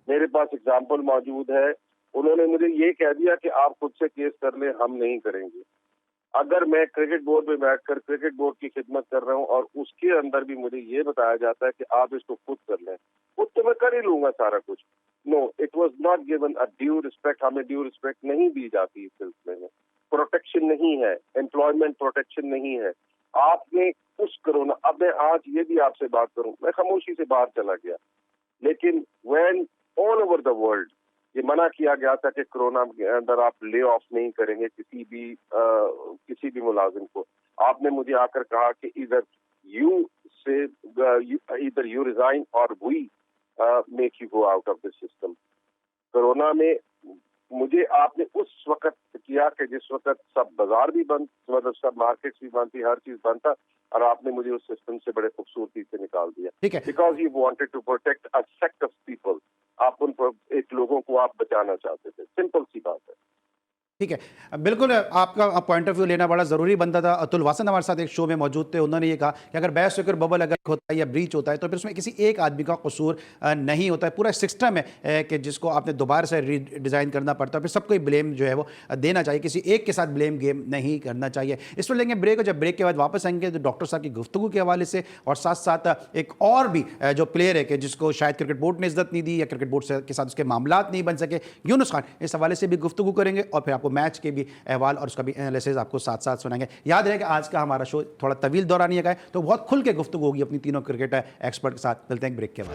मेरे पास एग्जाम्पल मौजूद है, उन्होंने मुझे ये कह दिया कि आप खुद से केस कर ले, हम नहीं करेंगे। अगर मैं क्रिकेट बोर्ड में बैठकर क्रिकेट बोर्ड की खिदमत कर रहा हूँ और उसके अंदर भी मुझे ये बताया जाता है कि आप इसको खुद कर लें, खुद तो मैं कर ही लूंगा सारा कुछ। No, it was not given a due respect. हमें ड्यू रिस्पेक्ट नहीं दी जाती इस सिलसिले में, प्रोटेक्शन नहीं है, एम्प्लॉयमेंट प्रोटेक्शन नहीं है। आपने उस कोरोना, अब मैं आज ये भी आपसे बात करूं, मैं खामोशी से बाहर चला गया, लेकिन when all over the world ये मना किया गया था कि कोरोना के अंदर आप ले ऑफ नहीं करेंगे किसी भी मुलाजिम को, आपने मुझे आकर कहा कि इधर यू रिजाइन और we make you go out of this system. Corona में मुझे आपने उस वक्त किया कि जिस वक्त सब बाजार भी बंद, मतलब सब मार्केट्स भी बंद थी, हर चीज बंद था, और आपने मुझे उस सिस्टम से बड़े खूबसूरती से निकाल दिया। ठीक है। Because you wanted to protect a sect of people, आप उन एक लोगों को आप बचाना चाहते थे, सिंपल सी बात है। ठीक है, बिल्कुल आपका पॉइंट ऑफ व्यू लेना बड़ा ज़रूरी बनता था। अतुल वासन हमारे साथ एक शो में मौजूद थे, उन्होंने ये कहा कि अगर बायोसिक्योर बबल अगर होता है या ब्रीच होता है तो फिर उसमें किसी एक आदमी का कसूर नहीं होता है, पूरा सिस्टम है कि जिसको आपने दोबारा से रीडिज़ाइन करना पड़ता है, फिर सबको ब्लेम जो है वो देना चाहिए, किसी एक के साथ ब्लेम गेम नहीं करना चाहिए। इस पर लेंगे ब्रेक, और जब ब्रेक के बाद वापस आएंगे तो डॉक्टर साहब की गुफ्तगू के हवाले से, और साथ साथ एक और भी जो प्लेयर है कि जिसको शायद क्रिकेट बोर्ड ने इज्जत नहीं दी या क्रिकेट बोर्ड के साथ उसके मामलात नहीं बन सके, यूनुस खान, इस हवाले से भी गुफ्तगू करेंगे, और फिर आपको मैच के भी अहवाल और उसका भी एनालिसिस आपको साथ साथ सुनाएंगे। याद रहे कि आज का हमारा शो थोड़ा तवील दौरानिए का है, तो बहुत खुल के गुफ्तगू होगी अपनी तीनों क्रिकेट एक्सपर्ट के साथ। मिलते हैं ब्रेक के बाद।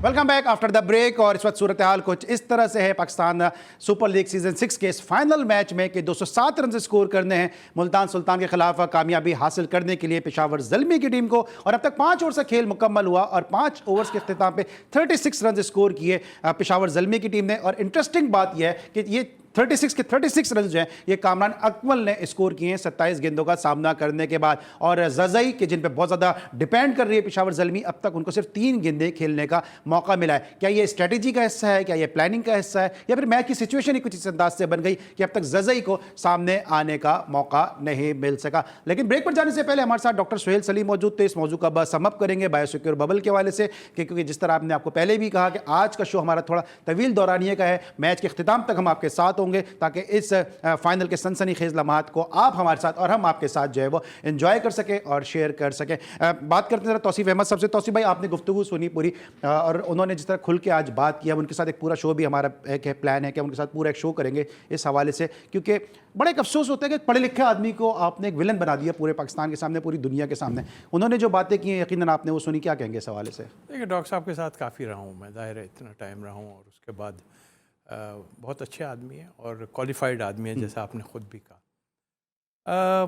Welcome back after the break. और इस वक्त सूरत हाल कुछ इस तरह से है पाकिस्तान सुपर लीग सीजन 6 के इस फाइनल मैच में कि 207 रन स्कोर करने हैं मुल्तान सुल्तान के खिलाफ कामयाबी हासिल करने के लिए पेशावर ज़ल्मी की टीम को। और अब तक 5 ओवर से खेल मुकम्मल हुआ और 5 ओवर्स के अख्तिताम पे 36 रन स्कोर किए पेशावर ज़ल्मी की टीम ने। और इंटरेस्टिंग बात यह है कि ये 36 के 36 रन जो हैं ये कामरान अकमल ने स्कोर किए हैं 27 गेंदों का सामना करने के बाद। और जज़ई के जिन पे बहुत ज़्यादा डिपेंड कर रही है पेशावर ज़ल्मी, अब तक उनको सिर्फ 3 गेंदें खेलने का मौका मिला है। क्या ये स्ट्रेटजी का हिस्सा है, क्या ये प्लानिंग का हिस्सा है, या फिर मैच की सिचुएशन ही कुछ इस अंदाज से बन गई कि अब तक जज़ई को सामने आने का मौका नहीं मिल सका। लेकिन ब्रेक पर जाने से पहले हमारे साथ डॉक्टर सुहेल सलीम मौजूद थे। इस मौजू का बस समअप करेंगे बायोसिक्योर बबल के हवाले से, क्योंकि जिस तरह आपने आपको पहले भी कहा कि आज का शो हमारा थोड़ा तवील दौरानिए का है, मैच के अख्तिताम तक हम आपके साथ होंगे ताकि इस फाइनल के सनसनीखेज लम्हात को आप हमारे साथ और हम आपके साथ जो है वो एंजॉय कर सके और शेयर कर सके। बात करते हैं तौसीफ अहमद सबसे। तौसीफ भाई, आपने गुफ्तगू सुनी पूरी और उन्होंने जिस तरह खुल के आज बात किया, उनके साथ एक पूरा शो भी हमारा एक प्लान है कि उनके साथ पूरा एक शो करेंगे इस हवाले से, क्योंकि बड़ा एक अफसोस होता है कि पढ़े लिखे आदमी को आपने एक विलन बना दिया पूरे पाकिस्तान के सामने, पूरी दुनिया के सामने। उन्होंने जो बातें की हैं यकीनन आपने वो सुनी, क्या कहेंगे इस हवाले से? देखिए, डॉक्टर साहब के साथ काफ़ी रहा हूँ मैं, जाहिर है इतना टाइम रहा हूँ, और उसके बाद बहुत अच्छे आदमी है और क्वालिफाइड आदमी है, जैसा आपने ख़ुद भी कहा।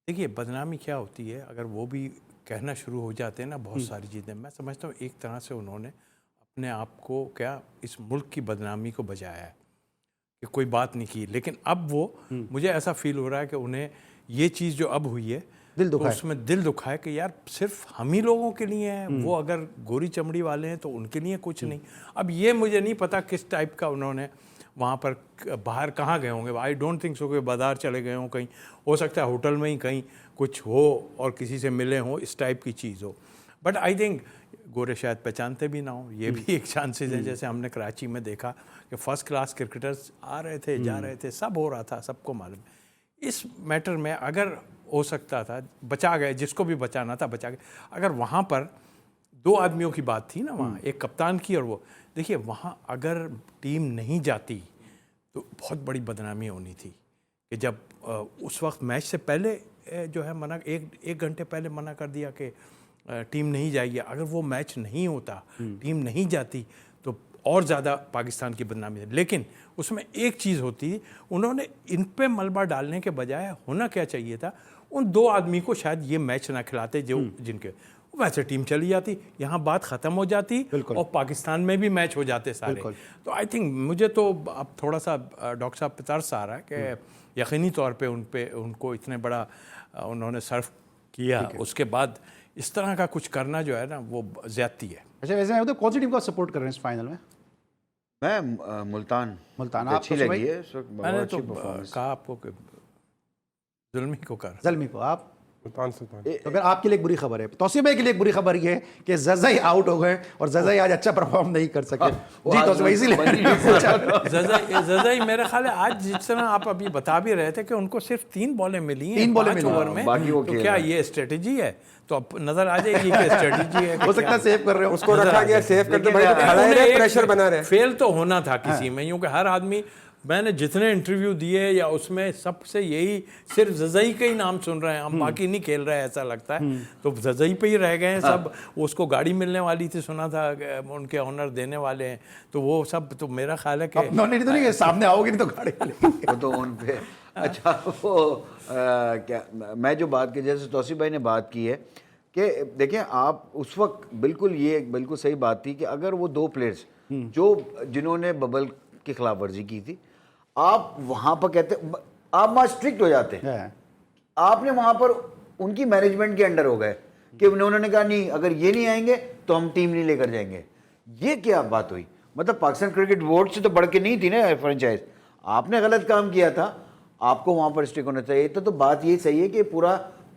देखिए, बदनामी क्या होती है अगर वो भी कहना शुरू हो जाते हैं ना बहुत सारी चीज़ें। मैं समझता हूँ एक तरह से उन्होंने अपने आप को क्या इस मुल्क की बदनामी को बचाया है कि कोई बात नहीं की। लेकिन अब वो मुझे ऐसा फील हो रहा है कि उन्हें ये चीज़ जो अब हुई है दिल दुखा तो है। उसमें दिल दुखा है कि यार सिर्फ हम ही लोगों के लिए है, वो अगर गोरी चमड़ी वाले हैं तो उनके लिए कुछ नहीं। अब ये मुझे नहीं पता किस टाइप का उन्होंने वहाँ पर बाहर कहाँ गए होंगे। आई डोंट थिंक सो कि बाज़ार चले गए हों, कहीं हो सकता है होटल में ही कहीं कुछ हो और किसी से मिले हों, इस टाइप की चीज़ हो। बट आई थिंक गोरे शायद पहचानते भी ना हो, ये भी एक चांसेस है। जैसे हमने कराची में देखा कि फर्स्ट क्लास क्रिकेटर्स आ रहे थे, जा रहे थे, सब हो रहा था, सबको मालूम। इस मैटर में अगर हो सकता था बचा गए, जिसको भी बचाना था बचा गए। अगर वहाँ पर 2 आदमियों की बात थी ना, वहाँ एक कप्तान की और वो, देखिए वहाँ अगर टीम नहीं जाती तो बहुत बड़ी बदनामी होनी थी कि जब उस वक्त मैच से पहले जो है मना एक घंटे पहले मना कर दिया कि टीम नहीं जाएगी। अगर वो मैच नहीं होता, टीम नहीं जाती तो और ज़्यादा पाकिस्तान की बदनामी है। लेकिन उसमें एक चीज़ होती, उन्होंने इन पे मलबा डालने के बजाय होना क्या चाहिए था, उन 2 आदमी को शायद ये मैच ना खिलाते जो जिनके, वैसे टीम चली जाती, यहाँ बात ख़त्म हो जाती और पाकिस्तान में भी मैच हो जाते सारे। तो आई थिंक मुझे तो अब थोड़ा सा डॉक्टर साहब पे तरस आ रहा है कि यकीनी तौर पे उनको इतने बड़ा उन्होंने सर्व किया, उसके बाद इस तरह का कुछ करना जो है ना वो ज़्यादती है। अच्छा, वैसे तो कौन सी टीम को सपोर्ट कर रहे हैं इस फाइनल में? मैं मुल्तान मुल्तान। अच्छी आपको लगी है इस वक्त, मैंने बहुत तो अच्छी performance। कहा आपको कि ज़ुल्मी को कर। ज़ल्मी को। आप सुल्तान सुल्तान तो अगर आपके लिए एक बुरी खबर है, तौसीफ भाई के लिए एक बुरी खबर ये है कि जज़ई आउट हो गए और जज़ई आज अच्छा परफॉर्म नहीं कर सके। जी तौसीफ भाई, इसीलिए जज़ई मेरे ख्याल है आज जिस तरह आप अभी बता भी रहे थे कि उनको सिर्फ 3 बॉलें मिली हैं 3 बॉलें 5 मिली, ओवर में, बाकी वो तो खेल क्या रहे हैं। ये स्ट्रेटजी है? तो अब नजर आ जाएगी कि स्ट्रेटजी है। हो सकता है सेव कर रहे हो उसको रखा गया सेव करके, भाई तो खड़ा ही रहे, प्रेशर बना रहे। फेल तो होना था किसी में, क्योंकि हर आदमी, मैंने जितने इंटरव्यू दिए या उसमें सबसे यही सिर्फ जज़ई का ही नाम सुन रहे हैं, हम बाकी नहीं खेल रहे हैं ऐसा लगता है। तो जज़ई पे ही रह गए हैं सब। उसको गाड़ी मिलने वाली थी, सुना था उनके ऑनर देने वाले हैं, तो वो सब तो मेरा ख्याल है कि उन्होंने तो नहीं, सामने आओगे नहीं तो गाड़ी वो तो उन पे अच्छा वो क्या मैं जो बात की, जैसे तौसीफ भाई ने बात की है कि देखें आप उस वक्त बिल्कुल ये बिल्कुल सही बात थी कि अगर वो 2 प्लेयर्स जिन्होंने बबल की खिलाफ वर्जी की थी, आप वहाँ पर कहते आप वहाँ स्ट्रिक्ट हो जाते हैं। आपने वहाँ पर उनकी मैनेजमेंट के अंडर हो गए कि उन्होंने कहा नहीं, अगर ये नहीं आएंगे तो हम टीम नहीं लेकर जाएंगे। ये क्या बात हुई? मतलब पाकिस्तान क्रिकेट बोर्ड से तो बढ़ के नहीं थी ना फ्रेंचाइज। आपने गलत काम किया था, आपको वहाँ पर स्ट्रिक्ट होना चाहिए। तो बात ये सही है कि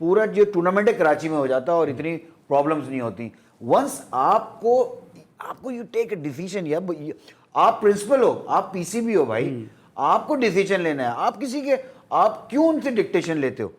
पूरा जो टूर्नामेंट है कराची में हो जाता और इतनी प्रॉब्लम्स नहीं होती। वंस आपको यू टेक अ डिसीजन, या आप प्रिंसिपल हो, आप पीसीबी हो भाई, आपको डिसीजन लेना है। आप क्यों उनसे डिक्टेशन लेते हो?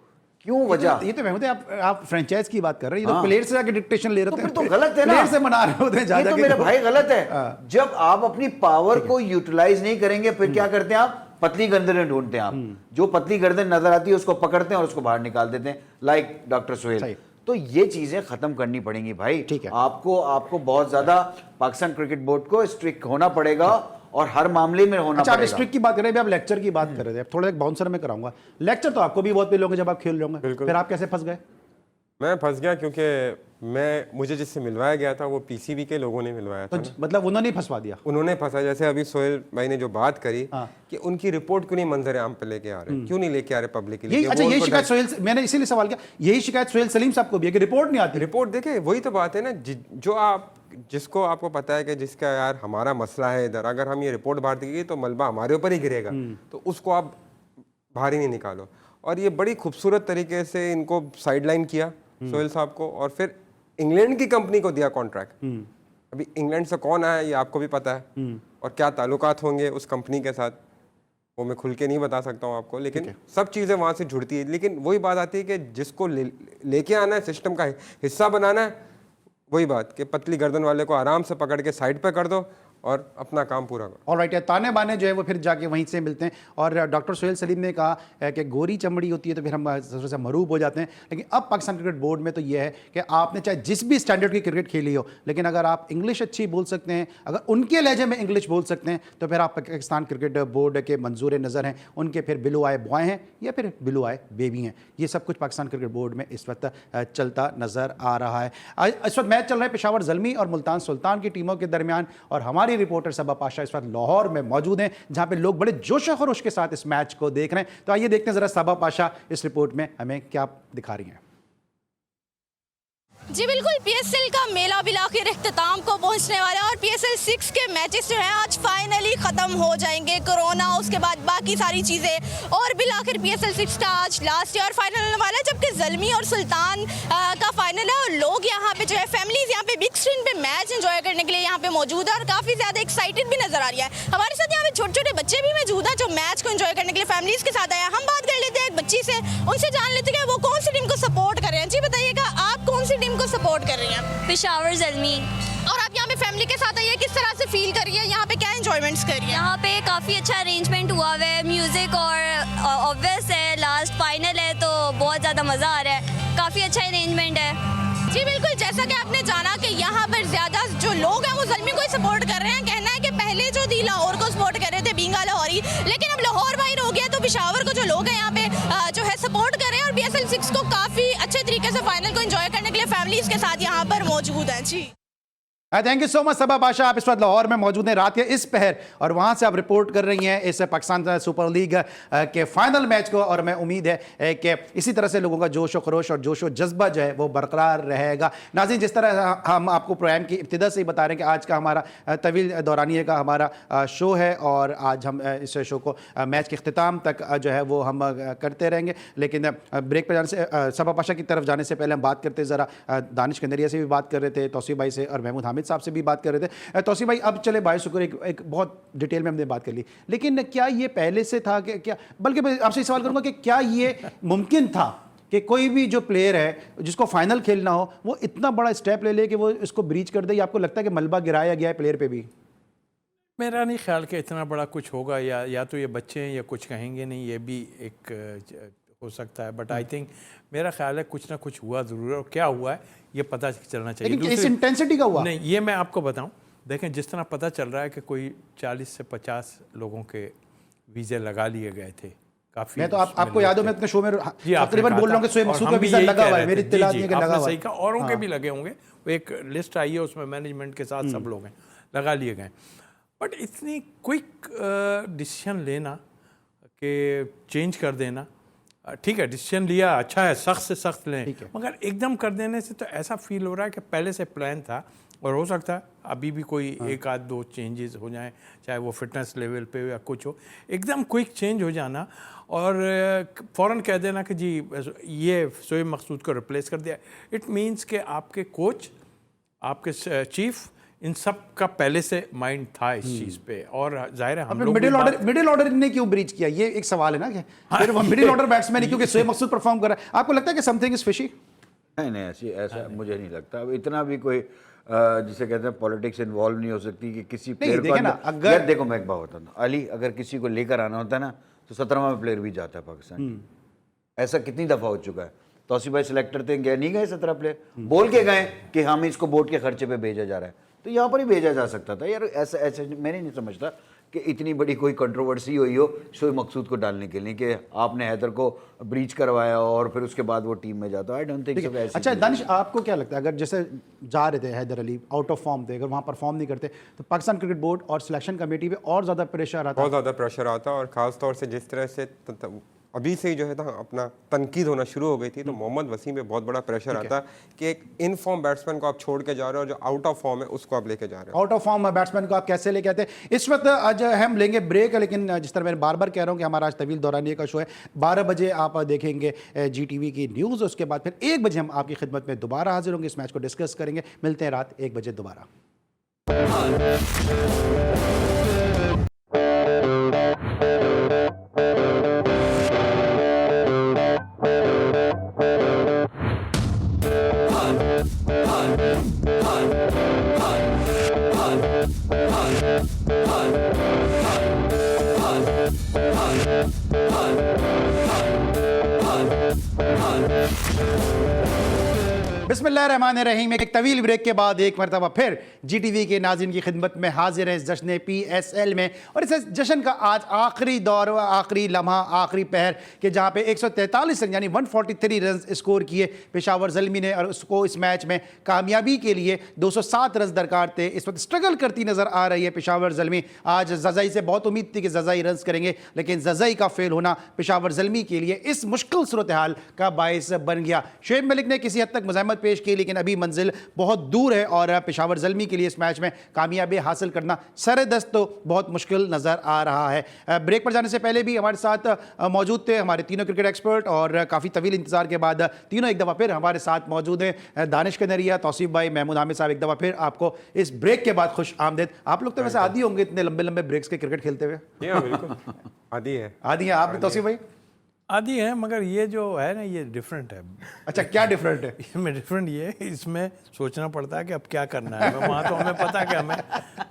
क्यों वजह? ये तो महमूद आप फ्रेंचाइज की बात कर रहे हैं, ये तो प्लेयर से जाके डिक्टेशन ले रहे हैं। तो गलत है ना, प्लेयर से मना रहे होते हैं ये तो मेरा भाई गलत है। जब आप अपनी पावर को यूटिलाइज नहीं करेंगे, फिर क्या करते हैं आप? पतली गर्दनें ढूंढते हैं आप। जो पतली गर्दन नजर आती है उसको पकड़ते हैं और उसको बाहर निकाल देते हैं, लाइक डॉक्टर सुहेल। तो ये चीज़ें ख़त्म करनी पड़ेंगी भाई। ठीक है। आपको बहुत ज़्यादा पाकिस्तान क्रिकेट बोर्ड को स्ट्रिक्ट होना पड़ेगा और हर मामले में होना अच्छा, आप पड़ेगा। स्ट्रिक्ट की बात कर रहे हैं, अभी आप लेक्चर की बात कर रहे थे, थोड़ा एक बाउंसर में कराऊंगा। लेक्चर तो आपको भी बहुत मिलोगे जब आप खेल रहे होंगे, फिर आप कैसे फंस गए? मैं फंस गया क्योंकि मुझे जिससे मिलवाया गया था वो पीसीबी के लोगों ने मिलवाया तो था ना। मतलब उन्होंने ही फंसवा दिया। उन्होंने फंसा। जैसे अभी सोहेल भाई ने जो बात करी हाँ। कि उनकी रिपोर्ट क्यों नहीं मंजर आम पे लेके आ रहे, क्यों नहीं लेके आ रहे पब्लिक के लिए? यही अच्छा, यही शिकायत सोहेल, मैंने इसीलिए सवाल किया, यही शिकायत सोहेल सलीम साहब को भी है कि रिपोर्ट नहीं आती। रिपोर्ट देखे, वही तो बात है ना, जो आप जिसको आपको पता है कि जिसका यार हमारा मसला है इधर, अगर हम ये रिपोर्ट बाहर देंगे तो मलबा हमारे ऊपर ही गिरेगा, तो उसको आप बाहर ही नहीं निकालो। और ये बड़ी खूबसूरत तरीके से इनको साइडलाइन किया सोहेल साहब को, और फिर इंग्लैंड की कंपनी को दिया कॉन्ट्रैक्ट। अभी इंग्लैंड से कौन आया ये आपको भी पता है, और क्या ताल्लुकात होंगे उस कंपनी के साथ वो मैं खुल के नहीं बता सकता हूँ आपको, लेकिन सब चीज़ें वहाँ से जुड़ती है। लेकिन वही बात आती है कि जिसको लेके आना है, सिस्टम का हिस्सा बनाना है, वही बात कि पतली गर्दन वाले को आराम से पकड़ के साइड पे कर दो और अपना काम पूरा करो। ऑलराइट, ताने बाने जो है वो फिर जाके वहीं से मिलते हैं। और डॉक्टर सोहेल सलीम ने कहा है कि गोरी चमड़ी होती है तो फिर हम थोड़ा सा मरूब हो जाते हैं, लेकिन अब पाकिस्तान क्रिकेट बोर्ड में तो ये है कि आपने चाहे जिस भी स्टैंडर्ड की क्रिकेट खेली हो, लेकिन अगर आप इंग्लिश अच्छी बोल सकते हैं, अगर उनके लहजे में इंग्लिश बोल सकते हैं, तो फिर आप पाकिस्तान क्रिकेट बोर्ड के मंजूर नज़र हैं, उनके फिर बिलो आए बॉय हैं या फिर बिलो आए बेबी हैं। ये सब कुछ पाकिस्तान क्रिकेट बोर्ड में इस वक्त चलता नज़र आ रहा है। इस वक्त मैच चल रहा है पेशावर ज़ल्मी और मुल्तान सुल्तान की टीमों के दरमियान, और हमारी रिपोर्टर सबा पाशा इस वक्त लाहौर में मौजूद हैं, जहां पे लोग बड़े जोश और खरोश के साथ इस मैच को देख रहे हैं। तो आइए देखते हैं जरा सबा पाशा इस रिपोर्ट में हमें क्या दिखा रही हैं। जी बिल्कुल, पीएसएल का मेला भी आखिर इख्तिताम को पहुंचने वाला है और पीएसएल 6 के मैचेस जो हैं आज फाइनली ख़त्म हो जाएंगे। कोरोना, उसके बाद बाकी सारी चीज़ें, और बिल आखिर पीएसएल 6 का आज लास्ट ईयर फाइनल होने वाला है, जबकि ज़ल्मी और सुल्तान का फाइनल है। और लोग यहाँ पे जो है, फैमिलीज यहाँ पे बिग स्क्रीन पे मैच एंजॉय करने के लिए यहाँ पे मौजूद है और काफ़ी ज़्यादा एक्साइटेड भी नजर आ रही है। हमारे साथ यहाँ पे छोटे छोटे बच्चे भी मौजूद हैं जो मैच को एंजॉय करने के लिए फैमिलीज के साथ आए हैं। हम बात कर लेते हैं एक बच्ची से, उनसे जान लेते हैं कि वो कौन सी टीम को सपोर्ट कर रहे हैं। जी बताइएगा, आप कौन सी टीम को सपोर्ट कर रही हैं? पेशावर ज़ल्मी। और आप यहाँ पे फैमिली के साथ आई है, किस तरह से फील कर रही है, यहाँ पे क्या एंजॉयमेंट्स कर रही है? यहाँ पे काफ़ी अच्छा अरेंजमेंट हुआ हुआ है, म्यूज़िक और ऑब्वियस है लास्ट फाइनल है तो बहुत ज़्यादा मज़ा आ रहा है, काफ़ी अच्छा अरेंजमेंट है। जी बिल्कुल, जैसा कि आपने जाना कि यहाँ पर ज़्यादा जो लोग हैं वो ज़ल्मी को ही सपोर्ट कर रहे हैं। कहना है कि पहले जो थी लाहौर को सपोर्ट कर रहे थे बींगा लाहौरी, लेकिन अब लाहौर बाहर हो गया तो पेशावर को जो लोग हैं यहाँ पे जो है सपोर्ट कर रहे हैं और पीएसएल 6 को काफ़ी अच्छे तरीके से फाइनल को एंजॉय करने के लिए फैमिलीज के साथ यहाँ पर मौजूद हैं। जी थैंक यू सो मच सबा पाशा, आप इस वक्त लाहौर में मौजूद हैं रात के इस पहर, और वहाँ से आप रिपोर्ट कर रही हैं इस पाकिस्तान सुपर लीग के फाइनल मैच को। और मैं उम्मीद है कि इसी तरह से लोगों का जोश व खरोश और जोश व जज्बा जो है वो बरकरार रहेगा। नाज़रीन, जिस तरह हम आपको प्रोग्राम की इब्तिदा से ही बता रहे हैं कि आज का हमारा तवील दौरानिए का हमारा शो है, और आज हम इस शो को मैच के अख्तिताम तक जो है वो हम करते रहेंगे। लेकिन ब्रेक पर जाने से, सबा पाशा की तरफ जाने से पहले हम बात करते ज़रा दानिश कंदरिया से भी बात कर रहे थे, तौसीफ भाई से और महमूद हामिद साहब से भी बात कर रहे थे। तौसीफ भाई, अब चले बाय शुक्र एक बहुत डिटेल में हमने बात कर ली, लेकिन क्या ये पहले से था कि क्या, बल्कि मैं आपसे सवाल करूंगा कि क्या ये मुमकिन था कि कोई भी जो प्लेयर है जिसको फाइनल खेलना हो वो इतना बड़ा स्टेप ले ले कि वो इसको ब्रीच कर दे? या आपको लगता है कि मलबा गिराया गया है प्लेयर पे भी? मेरा नहीं ख्याल कि इतना बड़ा कुछ होगा, या तो ये बच्चे हैं या कुछ कहेंगे नहीं, ये भी एक हो सकता है। बट आई थिंक, मेरा ख्याल है कुछ ना कुछ हुआ ज़रूर है, और क्या हुआ है ये पता चलना चाहिए। लेकिन इस इंटेंसिटी का हुआ नहीं, ये मैं आपको बताऊं, देखें जिस तरह पता चल रहा है कि कोई 40 से 50 लोगों के वीज़े लगा लिए गए थे। काफ़ी, मैं तो आपको याद हो, मैं अपने शो में जी तकरीबन बोल रहा हूँ कि सोहेल मकसूद का वीज़ा लगा हुआ है, मेरी इत्तला नहीं है कि लगा हुआ है। सही कहा, औरों के भी लगे होंगे, वो एक लिस्ट आई है उसमें मैनेजमेंट के साथ सब लोग हैं, लगा लिए गए। बट इतनी क्विक डिसीजन लेना कि चेंज कर देना, ठीक है डिसीजन लिया, अच्छा है, सख्त से सख्त लें, मगर एकदम कर देने से तो ऐसा फील हो रहा है कि पहले से प्लान था, और हो सकता है अभी भी कोई एक आध दो चेंजेस हो जाएं, चाहे वो फिटनेस लेवल पे या कुछ हो, एकदम क्विक चेंज हो जाना और फ़ौरन कह देना कि जी ये शोएब मकसूद को रिप्लेस कर दिया। इट मीन्स कि आपके कोच, आपके चीफ, इन सब का पहले से माइंड था इस चीज़ पे, और जाहिर है हम लोग मिडिल ऑर्डर ने क्यों ब्रीच किया, ये एक सवाल है ना कि फिर वो मिडिल ऑर्डर बैट्समैन क्योंकि शोएब मकसूद परफॉर्म कर रहा है, आपको लगता है कि समथिंग इज फिशी? नहीं, ऐसा मुझे नहीं लगता। अब इतना भी कोई जिसे कहते हैं पॉलिटिक्स इन्वॉल्व नहीं हो सकती कि किसी प्लेयर को यार देखो, मैं एक बात बताता हूँ, अली अगर किसी को लेकर आना होता है ना तो 17वां प्लेयर भी जाता है पाकिस्तान। ऐसा कितनी दफ़ा हो चुका है। तौसीफ भाई सिलेक्टर थे, गए नहीं गए 17 प्लेयर, बोल के गए कि हम इसको बोर्ड के खर्चे पे भेजा जा रहा है, तो यहाँ पर ही भेजा जा सकता था यार। ऐसा ऐसे मैंने नहीं समझता कि इतनी बड़ी कोई कंट्रोवर्सी हुई हो शोएब मकसूद को डालने के लिए कि आपने हैदर को ब्रीच करवाया और फिर उसके बाद वो टीम में जाता। I don't think so. अच्छा दानिश, आपको क्या लगता है अगर जैसे जा रहे थे Haider Ali, out of form थे, अगर वहाँ परफॉर्म नहीं करते तो पाकिस्तान क्रिकेट बोर्ड और सिलेक्शन कमेटी पे और ज़्यादा प्रेशर आता? बहुत ज़्यादा प्रेशर आता, और ख़ास तौर से जिस तरह से अभी से ही जो है ना अपना तनकीद होना शुरू हो गई थी, तो मोहम्मद वसीम पे बहुत बड़ा प्रेशर आता कि एक इन फॉर्म बैट्समैन को आप छोड़ के जा रहे हो और जो आउट ऑफ फॉर्म है उसको आप लेके जा रहे हो। आउट ऑफ फॉर्म बैट्समैन को आप कैसे लेके आते हैं? इस वक्त आज हम लेंगे ब्रेक, लेकिन जिस तरह मैं बार बार कह रहा हूँ कि हमारा आज तवील दौरानिया का शो है, 12 बजे आप देखेंगे GTV की न्यूज़, उसके बाद फिर 1 बजे हम आपकी खिदमत में दोबारा हाजिर होंगे, इस मैच को डिस्कस करेंगे। मिलते हैं रात 1 बजे दोबारा। बिस्मिल्लाहिर्रहमानिर्रहीम। एक तवील ब्रेक के बाद एक मरतबा फिर GTV के नाज़रीन की खिदमत में हाजिर है इस जश्न PSL में, और इस जश्न का आज आखिरी दौर, आखिरी लम्हा, आखिरी पहर कि जहाँ पे 143 रन यानी 143 रन स्कोर किए पेशावर ज़ल्मी ने, और उसको इस मैच में कामयाबी के लिए 207 रन दरकार थे। इस वक्त स्ट्रगल करती नज़र आ रही है पेशावर ज़ल्मी। आज जज़ाई से बहुत उम्मीद थी कि जज़ाई रन करेंगे, लेकिन जज़ाई का फेल होना पेशावर ज़ल्मी के लिए इस मुश्किल सूरत हाल का बायस बन गया। शुएब मलिक ने किसी हद तक मज़ाहमत पेश की, लेकिन अभी मंजिल बहुत दूर है और पेशावर ज़ल्मी के लिए इस मैच में कामयाबी हासिल करना सरदस्त तो बहुत मुश्किल नज़र आ रहा है। ब्रेक पर जाने से पहले भी हमारे साथ मौजूद थे हमारे तीनों क्रिकेट एक्सपर्ट, और काफ़ी तवील इंतजार के बाद तीनों एक दफ़ा फिर हमारे साथ मौजूद हैं। दानिश कनरिया, तौसीफ भाई, महमूद हामिद साहब, एक दफ़ा फिर आपको इस ब्रेक के बाद खुश आमदेद। आप लोग तो वैसे आदी होंगे इतने लंबे लंबे ब्रेक्स के क्रिकेट खेलते हुए? बिल्कुल आदि है। आदी हैं आप भी तौसीफ भाई? आदि है, मगर ये जो है ना ये डिफरेंट है। अच्छा, क्या डिफरेंट है? इसमें डिफरेंट ये है, इसमें सोचना पड़ता है कि अब क्या करना है। वहाँ तो हमें पता है कि हमें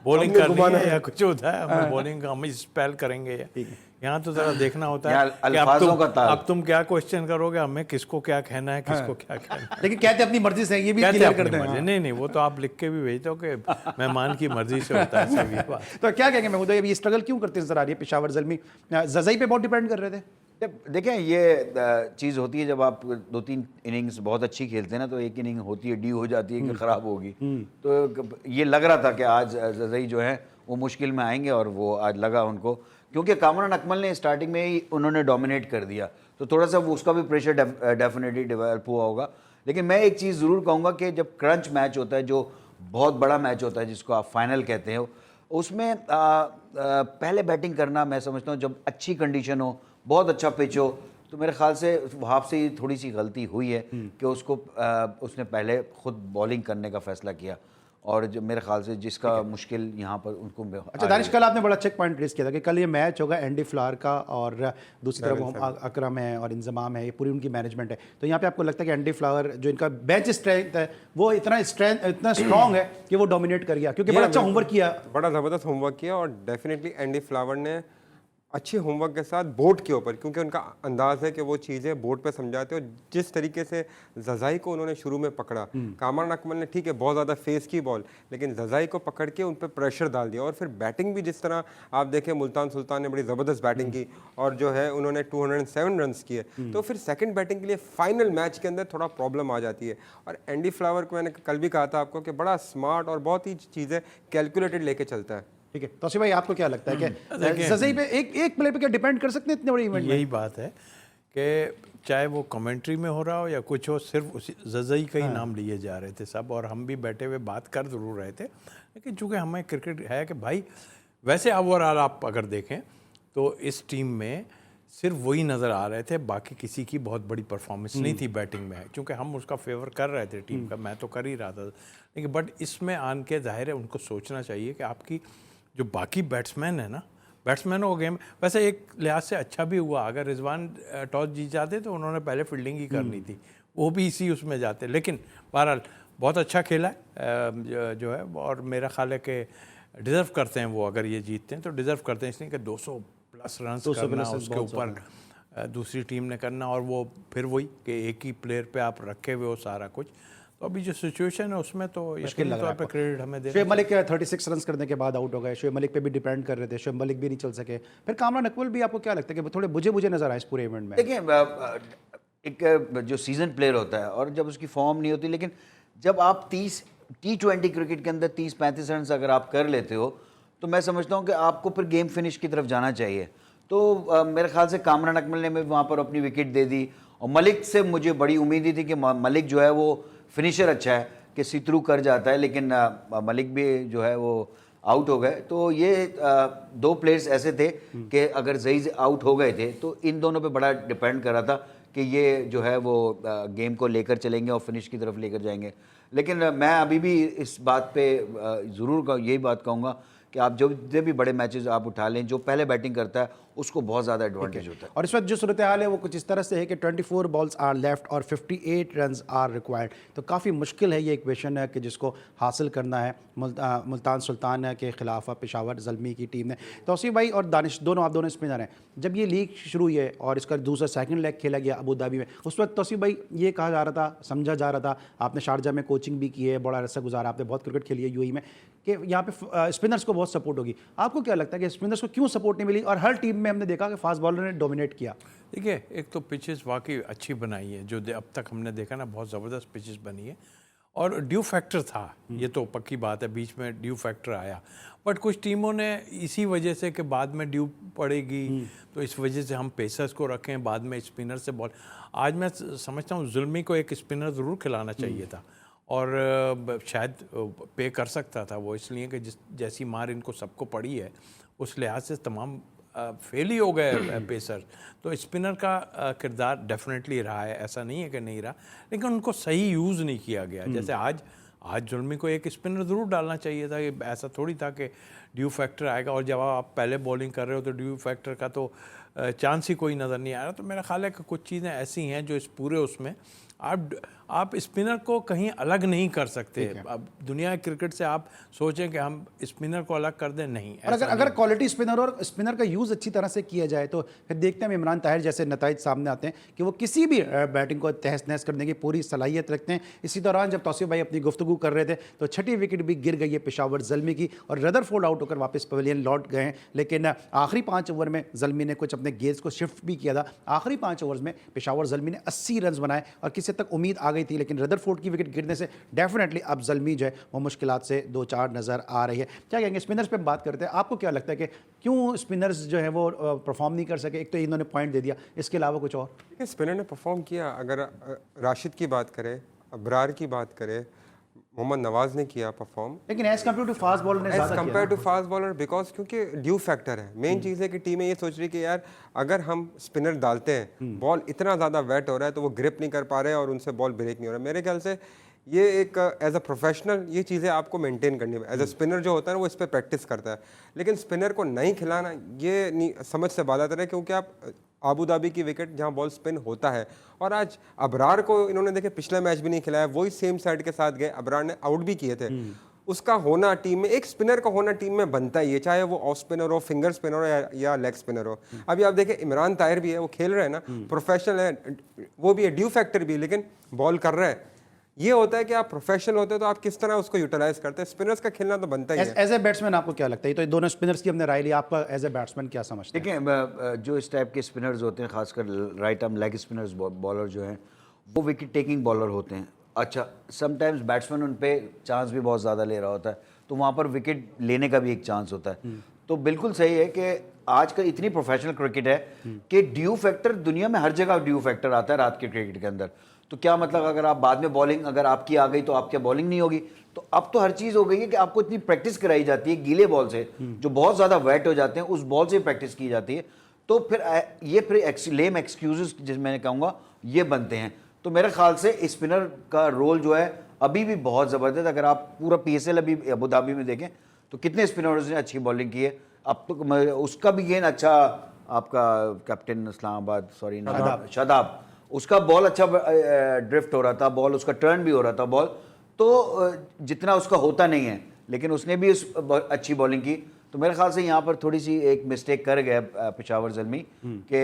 बॉलिंग करनी है या कुछ होता है, हमें बॉलिंग हम स्पेल करेंगे या यहाँ तो जरा देखना होता है कि अब तुम क्या क्वेश्चन करोगे, हमें किसको क्या कहना है, किसको क्या कहना है। लेकिन कहते अपनी मर्जी से, ये भी क्लियर करते हैं। नहीं, वो तो आप लिख के भी भेजते हो कि मेहमान की मर्जी से होता है सभी बात। तो क्या कहेंगे महमूद भाई, ये स्ट्रगल क्यों करते नजर आ रही है पेशावर ज़ल्मी? जज़ाई पे बहुत डिपेंड कर रहे थे। देखें, ये चीज़ होती है जब आप 2-3 इनिंग्स बहुत अच्छी खेलते हैं ना, तो एक इनिंग होती है ड्यू हो जाती है कि ख़राब होगी। तो ये लग रहा था कि आज जज़ाई जो है वो मुश्किल में आएंगे, और वो आज लगा उनको, क्योंकि कामरान अकमल ने स्टार्टिंग में ही उन्होंने डोमिनेट कर दिया, तो थोड़ा सा उसका भी प्रेशर डेफिनेटली डेवलप हुआ होगा। लेकिन मैं एक चीज़ ज़रूर कहूँगा कि जब क्रंच मैच होता है, जो बहुत बड़ा मैच होता है जिसको आप फाइनल कहते हैं, उसमें पहले बैटिंग करना, मैं समझता हूँ जब अच्छी कंडीशन हो, बहुत अच्छा पिच हो, तो मेरे ख्याल से वहाँ से थोड़ी सी गलती हुई है कि उसने पहले खुद बॉलिंग करने का फैसला किया, और जो मेरे ख्याल से जिसका मुश्किल यहाँ पर उनको। अच्छा दानिश, कल आपने बड़ा चेक पॉइंट रेस किया था कि कल ये मैच होगा एंडी फ्लावर का, और दूसरी तरफ अकरम है और इंजमाम है, ये पूरी उनकी मैनेजमेंट है। तो यहाँ पे आपको लगता है कि एंडी फ्लावर जो इनका बेंच स्ट्रेंथ है वो इतना स्ट्रॉन्ग है कि वो डोमिनेट कर गया, क्योंकि बड़ा अच्छा होमवर्क किया, बड़ा ज़बरदस्त होमवर्क किया, और डेफिनेटली एंडी फ्लावर ने अच्छे होमवर्क के साथ बोर्ड के ऊपर, क्योंकि उनका अंदाज़ है कि वो चीज़ें बोर्ड पे समझाते हो, जिस तरीके से जज़ाई को उन्होंने शुरू में पकड़ा, कामरान अकमल ने ठीक है बहुत ज़्यादा फेस की बॉल, लेकिन जज़ाई को पकड़ के उन पर प्रेशर डाल दिया, और फिर बैटिंग भी जिस तरह आप देखें, मुल्तान सुल्तान ने बड़ी ज़बरदस्त बैटिंग की, और जो है उन्होंने 207 रन किए, तो फिर सेकेंड बैटिंग के लिए फाइनल मैच के अंदर थोड़ा प्रॉब्लम आ जाती है। और एंडी फ्लावर को मैंने कल भी कहा था आपको कि बड़ा स्मार्ट और बहुत ही चीज़ें कैलकुलेटेड लेके चलता है। ठीक है तौसीफ भाई, आपको क्या लगता है कि जज़ाई पे एक प्ले पे क्या डिपेंड कर सकते हैं इतने बड़े इवेंट में? यही बात है कि चाहे वो कमेंट्री में हो रहा हो या कुछ हो, सिर्फ उसी जज़ाई का ही नाम लिए जा रहे थे सब, और हम भी बैठे हुए बात कर जरूर रहे थे, लेकिन चूँकि हमें क्रिकेट है कि भाई, वैसे ओवरऑल आप अगर देखें तो इस टीम में सिर्फ वही नज़र आ रहे थे, बाकी किसी की बहुत बड़ी परफॉर्मेंस नहीं थी बैटिंग में, क्योंकि हम उसका फेवर कर रहे थे टीम का, मैं तो कर ही रहा था, लेकिन बट इसमें आन के जाहिर है उनको सोचना चाहिए कि आपकी जो बाकी बैट्समैन है ना, बैट्समैन हो गेम, वैसे एक लिहाज से अच्छा भी हुआ, अगर रिजवान टॉस जीत जाते तो उन्होंने पहले फील्डिंग ही करनी थी, वो भी इसी उसमें जाते, लेकिन बहरहाल बहुत अच्छा खेला है जो है, और मेरा ख्याल है कि डिज़र्व करते हैं वो, अगर ये जीतते हैं तो डिज़र्व करते हैं, इसलिए कि 200+ रन करना, उसके ऊपर दूसरी टीम ने करना, और वो फिर वही कि एक ही प्लेयर पे आप रखे हुए हो सारा कुछ। तो अभी जो सिचुएशन है उसमें तो यकीनी तौर पे क्रेडिट हमें दे। शोएब मलिक 36 रन करने के बाद आउट हो गए, शोएब मलिक पे भी डिपेंड कर रहे थे, शोएब मलिक भी नहीं चल सके। फिर कामरान इकबाल भी आपको क्या लगता है कि थोड़े बुझे बुझे नजर आए इस पूरे इवेंट में? देखिए एक जो सीजन प्लेयर होता है और जब उसकी फॉर्म नहीं होती, लेकिन जब आप 30 T20 क्रिकेट के अंदर 30-35 रन अगर आप कर लेते हो तो मैं समझता हूँ कि आपको फिर गेम फिनिश की तरफ जाना चाहिए। तो मेरे ख्याल से कामरान अकमल ने भी वहाँ पर अपनी विकेट दे दी, और मलिक से मुझे बड़ी उम्मीद ही थी कि मलिक जो है वो फिनिशर अच्छा है कि सी थ्रू कर जाता है, लेकिन मलिक भी जो है वो आउट हो गए। तो ये दो प्लेयर्स ऐसे थे कि अगर जईज आउट हो गए थे तो इन दोनों पे बड़ा डिपेंड कर रहा था कि ये जो है वो गेम को लेकर चलेंगे और फिनिश की तरफ लेकर जाएंगे। लेकिन मैं अभी भी इस बात पे ज़रूर यही बात कहूँगा कि आप जब भी बड़े मैचेस आप उठा लें, जो पहले बैटिंग करता है उसको बहुत ज़्यादा एडवांटेज होता है। और इस वक्त जो सूरत हाल है वो कुछ इस तरह से है कि 24 बॉल्स आर लेफ्ट और 58 रन्स आर रिक्वायर्ड। तो काफ़ी मुश्किल है ये इक्वेशन है कि जिसको हासिल करना है मुल्तान सुल्तान के ख़िलाफ़ पेशावर ज़ल्मी की टीम ने। तौसीफ़ भाई और दानिश दोनों, आप दोनों स्पिनर हैं। जब ये लीग शुरू हुई है और इसका दूसरा सेकंड लेग खेला गया अबू धाबी में, उस वक्त तौसीफ़ भाई ये कहा जा रहा था, समझा जा रहा था, आपने शारजा में कोचिंग भी की है, बड़ा अरसा गुजारा, आपने बहुत क्रिकेट खेली है यूएई में, कि यहाँ पे स्पिनर्स को बहुत सपोर्ट होगी। आपको क्या लगता है कि स्पिनर्स को क्यों सपोर्ट नहीं मिली? और हर टीम में हमने देखा कि फास्ट बॉलर ने डोमिनेट किया। देखिए, एक तो पिचेस वाकई अच्छी बनाई है, जो अब तक हमने देखा ना, बहुत ज़बरदस्त पिचेस बनी है, और ड्यू फैक्टर था, ये तो पक्की बात है, बीच में ड्यू फैक्टर आया। बट कुछ टीमों ने इसी वजह से कि बाद में ड्यू पड़ेगी तो इस वजह से हम पेसर्स को रखें, बाद में स्पिनर से बॉल। आज मैं समझता हूँ जुल्मी को एक स्पिनर ज़रूर खिलाना चाहिए था, और शायद पे कर सकता था वो, इसलिए कि जैसी मार इनको सबको पड़ी है उस लिहाज से तमाम फेल ही हो गए पेसर। तो स्पिनर का किरदार डेफिनेटली रहा है, ऐसा नहीं है कि नहीं रहा, लेकिन उनको सही यूज़ नहीं किया गया। जैसे आज जुल्मी को एक स्पिनर ज़रूर डालना चाहिए था, कि ऐसा थोड़ी था कि ड्यू फैक्टर आएगा और जब आप पहले बॉलिंग कर रहे हो तो ड्यू फैक्टर का तो चांस ही कोई नज़र नहीं आ रहा। तो मेरा ख्याल है कि कुछ चीज़ें ऐसी हैं जो इस पूरे उसमें आप स्पिनर को कहीं अलग नहीं कर सकते। अब दुनिया के क्रिकेट से आप सोचें कि हम स्पिनर को अलग कर दें, नहीं। और अगर क्वालिटी स्पिनर और स्पिनर का यूज़ अच्छी तरह से किया जाए तो फिर देखते हैं इमरान ताहिर जैसे नताइज सामने आते हैं कि वो किसी भी बैटिंग को तहस नहस करने की पूरी सलाहियत रखते हैं। इसी दौरान जब तौसीफ़ भाई अपनी गुफ्तगू कर रहे थे तो छठी विकेट भी गिर गई है पेशावर ज़ल्मी की, और रदरफोर्ड आउट होकर वापस पवेलियन लौट गए हैं। लेकिन आखिरी 5 ओवर में ज़ल्मी ने कुछ अपने गेंद को शिफ्ट भी किया था। आखिरी 5 ओवर्स में पेशावर ज़ल्मी ने 80 रन बनाए और किसी तक उम्मीद आ गई थी, लेकिन रदरफोर्ड की विकेट गिरने से डेफिनेटली अब ज़ल्मी जो है वो मुश्किलात से 2-4 नज़र आ रही है। क्या कहेंगे स्पिनर्स पे बात करते हैं, आपको क्या लगता है कि क्यों स्पिनर्स जो है वो परफॉर्म नहीं कर सके? एक तो इन्होंने पॉइंट दे दिया, इसके अलावा कुछ और? स्पिनर ने परफॉर्म किया। अगर राशिद की बात करें, अबरार की बात करें, मोहम्मद नवाज ने किया परफॉर्म, लेकिन as compared to fast bowler ने as compared to fast bowler, because क्योंकि ड्यू फैक्टर है। मेन चीज़ है कि टीमें ये सोच रही कि यार अगर हम स्पिनर डालते हैं, बॉल इतना ज़्यादा वेट हो रहा है तो वो ग्रिप नहीं कर पा रहे और उनसे बॉल ब्रेक नहीं हो रहा। मेरे ख्याल से ये एक एज अ प्रोफेशनल ये चीज़ें आपको मेंटेन करनी है। एज अ स्पिनर जो होता है ना वो इस पर प्रैक्टिस करता है, लेकिन स्पिनर को नहीं खिलाना ये नहीं, समझ से बात आता है, क्योंकि आप आबू धाबी की विकेट जहां बॉल स्पिन होता है, और आज अबरार को इन्होंने देखे पिछला मैच भी नहीं खिलाया, वही सेम साइड के साथ गए, अबरार ने आउट भी किए थे। उसका होना टीम में, एक स्पिनर का होना टीम में बनता ही है, चाहे वो ऑफ स्पिनर हो, फिंगर स्पिनर हो या लेग स्पिनर हो। अभी आप देखें इमरान ताहिर भी है, वो खेल रहे हैं ना, प्रोफेशनल है, वो भी है, ड्यू फैक्टर भी, लेकिन बॉल कर रहे हैं। ये होता है कि आप प्रोफेशनल होते हो तो आप किस तरह उसको यूटिलाइज करते हैं। स्पिनर्स का खेलना तो बनता ही है। एज ए बैट्समैन आपको क्या लगता है? तो दोनों स्पिनर्स की हमने राय ली, आपका एज ए बैट्समैन क्या समझते हैं? देखिए, जो इस टाइप के स्पिनर्स होते हैं, खासकर right arm leg spinners bowler जो हैं, वो विकेट टेकिंग बॉलर होते हैं। अच्छा, समटाइम्स बैट्समैन उन पे चांस भी बहुत ज़्यादा ले रहा होता है, तो वहाँ पर विकेट लेने का भी एक चांस होता है। तो बिल्कुल सही है कि आज का इतनी प्रोफेशनल क्रिकेट है कि ड्यू फैक्टर दुनिया में हर जगह ड्यू फैक्टर आता है रात के क्रिकेट के अंदर। तो क्या मतलब अगर आप बाद में बॉलिंग अगर आपकी आ गई तो आपकी बॉलिंग नहीं होगी? तो अब तो हर चीज़ हो गई है कि आपको इतनी प्रैक्टिस कराई जाती है गीले बॉल से, जो बहुत ज़्यादा वेट हो जाते हैं, उस बॉल से प्रैक्टिस की जाती है। तो फिर ये लेम एक्सक्यूजेस जिस मैंने कहूँगा ये बनते हैं। तो मेरे ख्याल से स्पिनर का रोल जो है अभी भी बहुत ज़बरदस्त। अगर आप पूरा PSL अभी अबू धाबी में देखें तो कितने स्पिनर्स ने अच्छी बॉलिंग की है। अब तो उसका भी गेंद अच्छा, आपका कैप्टन इस्लामाबाद शादाब, उसका बॉल अच्छा ड्रिफ्ट हो रहा था, बॉल उसका टर्न भी हो रहा था बॉल, तो जितना उसका होता नहीं है, लेकिन उसने भी अच्छी बॉलिंग की। तो मेरे ख्याल से यहाँ पर थोड़ी सी एक मिस्टेक कर गए पेशावर ज़ल्मी कि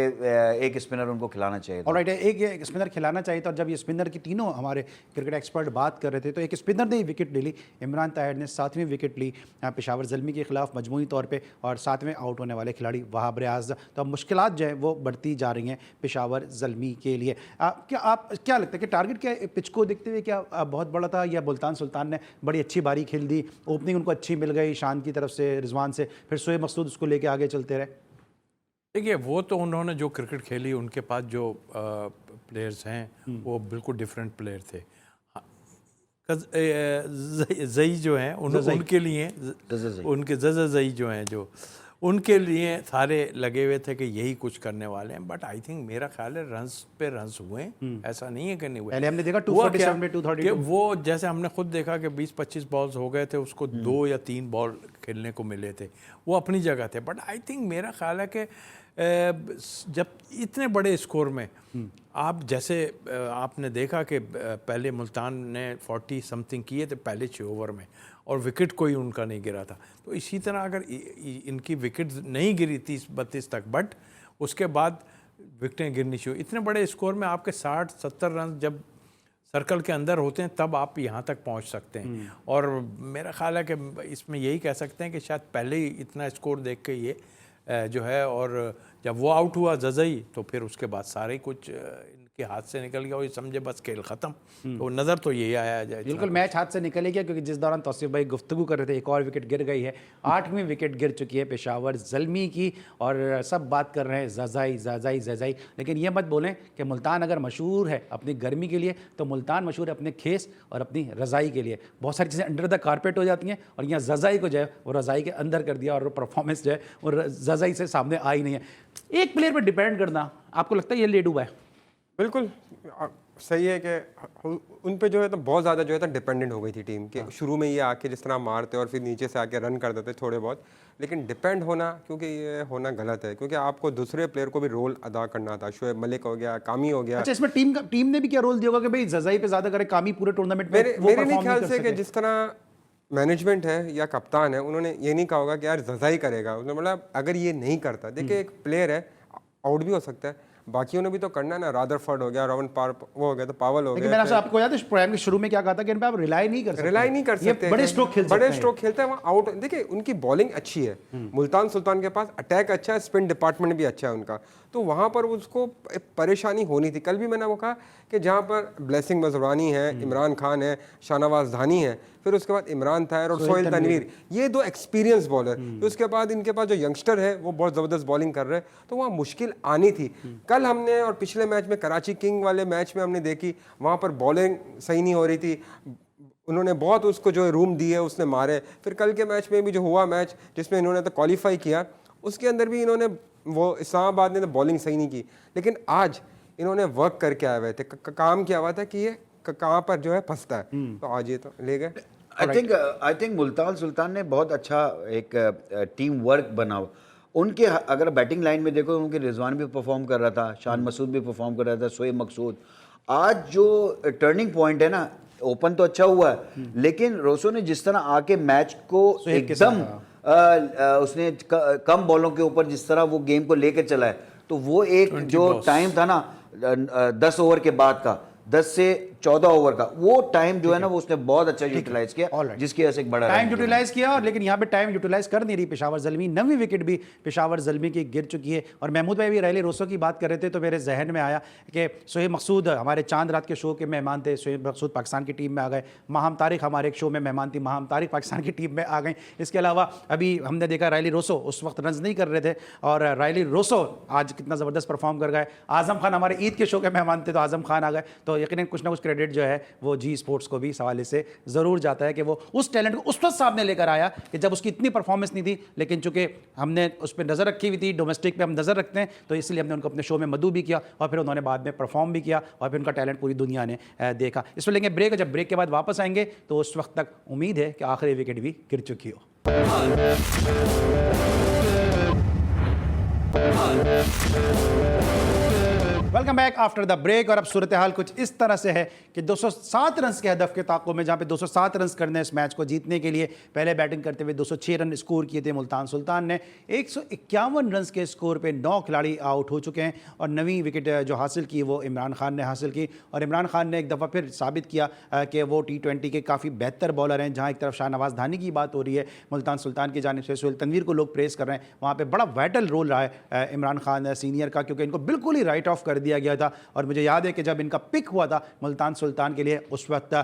एक स्पिनर उनको खिलाना चाहिए था। ऑलराइट, एक स्पिनर खिलाना चाहिए था। और जब ये स्पिनर की तीनों हमारे क्रिकेट एक्सपर्ट बात कर रहे थे तो एक स्पिनर ने ही विकेट ले ली। इमरान ताहिर ने 7वीं विकेट ली पेशावर ज़ल्मी के खिलाफ मजमूई तौर पे, और 7वें आउट होने वाले खिलाड़ी वहाब रियाज। तो अब मुश्किलात जो है वो बढ़ती जा रही हैं पेशावर ज़ल्मी के लिए। क्या लगता है कि टारगेट क्या पिच को देखते हुए क्या बहुत बड़ा था, या मुल्तान सुल्तान ने बड़ी अच्छी बारी खेल दी, ओपनिंग उनको अच्छी मिल गई शान की तरफ से, रिजवान से, फिर शोएब मकसूद उसको लेके आगे चलते रहे? देखिए, वो तो उन्होंने जो क्रिकेट खेली, उनके पास जो प्लेयर्स हैं वो बिल्कुल डिफरेंट प्लेयर थे। जई जो हैं उनके लिए, उनके जई जो हैं, जो उनके लिए सारे लगे हुए थे कि यही कुछ करने वाले हैं। बट आई थिंक मेरा ख्याल है रन्स पे रन्स हुए, ऐसा नहीं है कि नहीं हुए। पहले हमने देखा 247 में 232, वो जैसे हमने खुद देखा कि 20-25 बॉल्स हो गए थे, उसको 2 या 3 बॉल खेलने को मिले थे, वो अपनी जगह थे। बट आई थिंक मेरा ख्याल है कि जब इतने बड़े स्कोर में आप जैसे आपने देखा कि पहले मुल्तान ने 40 समथिंग किए थे पहले 6 ओवर में, और विकेट कोई उनका नहीं गिरा था। तो इसी तरह अगर इनकी विकेट नहीं गिरी 30-32 तक, बट उसके बाद विकेटें गिरनी शुरू, इतने बड़े स्कोर में आपके 60-70 रन जब सर्कल के अंदर होते हैं तब आप यहाँ तक पहुँच सकते हैं। और मेरा ख्याल है कि इसमें यही कह सकते हैं कि शायद पहले ही इतना स्कोर देख के ये जो है, और जब वो आउट हुआ जज़ई, तो फिर उसके बाद सारे कुछ इनके हाथ से निकल गया और ये समझे बस खेल ख़त्म। तो नज़र तो यही आया जाए, बिल्कुल मैच हाथ से निकल गया, क्योंकि जिस दौरान तौसीफ भाई गुफ्तगू कर रहे थे एक और विकेट गिर गई है। 8वीं विकेट गिर चुकी है पेशावर ज़ल्मी की, और सब बात कर रहे हैं ज़ज़ाई। लेकिन ये मत बोलें कि मुल्तान अगर मशहूर है अपनी गर्मी के लिए, तो मुल्तान मशहूर है अपने खेस और अपनी रज़ाई के लिए। बहुत सारी चीज़ें अंडर द कारपेट हो जाती हैं, और यहाँ ज़ज़ाई को जो है वो रज़ाई के अंदर कर दिया, और परफॉर्मेंस जो है वो ज़ज़ाई से सामने आई नहीं है। एक प्लेयर पर डिपेंड करना, आपको लगता है ये लेट हुआ है? बिल्कुल सही है कि उन पे जो है तो बहुत ज़्यादा जो है तो डिपेंडेंट हो गई थी टीम के। शुरू में ये आके जिस तरह मारते और फिर नीचे से आके रन कर देते थोड़े बहुत, लेकिन डिपेंड होना, क्योंकि ये होना गलत है, क्योंकि आपको दूसरे प्लेयर को भी रोल अदा करना था। शोएब मलिक हो गया, कामी हो गया। अच्छा, इसमें टीम ने भी क्या रोल दिया होगा कि भाई ज़ज़ाई पे ज़्यादा करे, कामी पूरे टूर्नामेंट में मेरे नहीं ख्याल से कि जिस तरह मैनेजमेंट है या कप्तान है, उन्होंने ये नहीं कहा होगा कि यार ज़ज़ाई करेगा। उन्होंने बोला अगर ये नहीं करता, देखिए एक प्लेयर है, आउट भी हो सकता है, बाकियों ने भी तो करना है ना। रादरफोर्ड हो गया, रोवन वो हो गया, तो पावल हो गया। मैंने आपको याद है प्रोग्राम के शुरू में क्या कहा था कि इन पे आप रिलाई नहीं कर सकते, बड़े स्ट्रोक खेलते हैं, वहाँ आउट। देखिए उनकी बॉलिंग अच्छी है, मुल्तान सुल्तान के पास अटैक अच्छा है, स्पिन डिपार्टमेंट भी अच्छा है उनका, तो वहाँ पर उसको परेशानी होनी थी। कल भी मैंने वो कहा कि जहाँ पर ब्लेसिंग मजरानी है, इमरान खान है, शाहनवाज धानी है, फिर उसके बाद इमरान ताहिर और सोहेल तनवीर, ये 2 एक्सपीरियंस बॉलर, तो उसके बाद इनके पास जो यंगस्टर है वो बहुत ज़बरदस्त बॉलिंग कर रहे हैं, तो वहाँ मुश्किल आनी थी। कल हमने और पिछले मैच में कराची किंग वाले मैच में हमने देखी, वहाँ पर बॉलिंग सही नहीं हो रही थी, उन्होंने बहुत उसको जो रूम दिए उसने मारे। फिर कल के मैच में भी जो हुआ मैच जिसमें इन्होंने तो क्वालिफाई किया, उसके अंदर भी इन्होंने वो इस्लामाबाद ने तो बॉलिंग सही नहीं की, लेकिन आज इन्होंने वर्क करके आए हुए थे, काम किया हुआ था कि ये कहाँ पर जो है फंसता है, तो आज ये तो ले गए। आई थिंक मुल्तान सुल्तान ने बहुत अच्छा एक टीम वर्क बना। उनके अगर बैटिंग लाइन में देखो, उनके रिजवान भी परफॉर्म कर रहा था, शान मसूद भी परफॉर्म कर रहा था, शोएब मकसूद। आज जो टर्निंग पॉइंट है ना, ओपन तो अच्छा हुआ है, लेकिन रोसो ने जिस तरह आके मैच को एकदम उसने कम बॉलों के ऊपर जिस तरह वो गेम को लेकर चला है, तो वो एक जो टाइम था ना 10 ओवर के बाद का, 10 से 14 ओवर का, वो टाइम जो है ना वो उसने बहुत अच्छा यूटिलाइज किया, जिसकी वजह से एक बड़ा टाइम यूटिलाइज किया। और लेकिन यहाँ पे टाइम यूटिलाइज कर नहीं रही पेशावर ज़ल्मी। 9वीं विकेट भी पेशावर ज़ल्मी की गिर चुकी है। और महमूद भाई भी रायली रोसो की बात कर रहे थे, तो मेरे जहन में आया कि शोएब मकसूद हमारे चांद रात के शो के मेहमान थे, शोएब मकसूद पाकिस्तान की टीम में आ गए। माहम तारिक हमारे एक शो में मेहमान थी, माहम तारिक पाकिस्तान की टीम में आ गई। इसके अलावा अभी हमने देखा रायली रोसो उस वक्त रन नहीं कर रहे थे, और रायली रोसो आज कितना ज़बरदस्त परफॉर्म कर गए। आज़म खान हमारे ईद के शो के मेहमान थे, तो आज़म खान आ गए। तो यकीनन कुछ ना कुछ क्रेडिट जो है वो जी स्पोर्ट्स को भी इस हवाले से ज़रूर जाता है कि वो उस टैलेंट को उस वक्त सामने लेकर आया कि जब उसकी इतनी परफॉर्मेंस नहीं थी, लेकिन चूंकि हमने उस पर नज़र रखी हुई थी, डोमेस्टिक पे हम नज़र रखते हैं, तो इसलिए हमने उनको अपने शो में मदऊ भी किया, और फिर उन्होंने बाद में परफॉर्म भी किया, और फिर उनका टैलेंट पूरी दुनिया ने देखा। इसमें लेंगे ब्रेक, जब ब्रेक के बाद वापस आएंगे तो उस वक्त तक उम्मीद है कि आखिरी विकेट भी गिर चुकी हो। Welcome back after the break. और अब सूरत हाल कुछ इस तरह से है कि 207 रन के हदफ के ताक़ुब में, जहाँ पे 207 रन करने इस मैच को जीतने के लिए पहले बैटिंग करते हुए 206 रन स्कोर किए थे मुल्तान सुल्तान ने। 151 रन के स्कोर पे 9 खिलाड़ी आउट हो चुके हैं और नवीं विकेट जो हासिल की वो इमरान खान ने हासिल की। और इमरान खान ने एक दफ़ा फिर साबित किया कि वो T20 के काफ़ी बेहतर बॉलर हैं। जहाँ एक तरफ शाहनवाज धानी की बात हो रही है मुल्तान सुल्तान की जानिब से, सुहेल तनवीर को लोग प्रेस कर रहे हैं, वहाँ पर बड़ा वाइटल रोल रहा है इमरान खान सीनियर का, क्योंकि इनको बिल्कुल ही राइट ऑफ कर दिया गया था। और मुझे याद है कि जब इनका पिक हुआ था मुल्तान सुल्तान के लिए, उस वक्त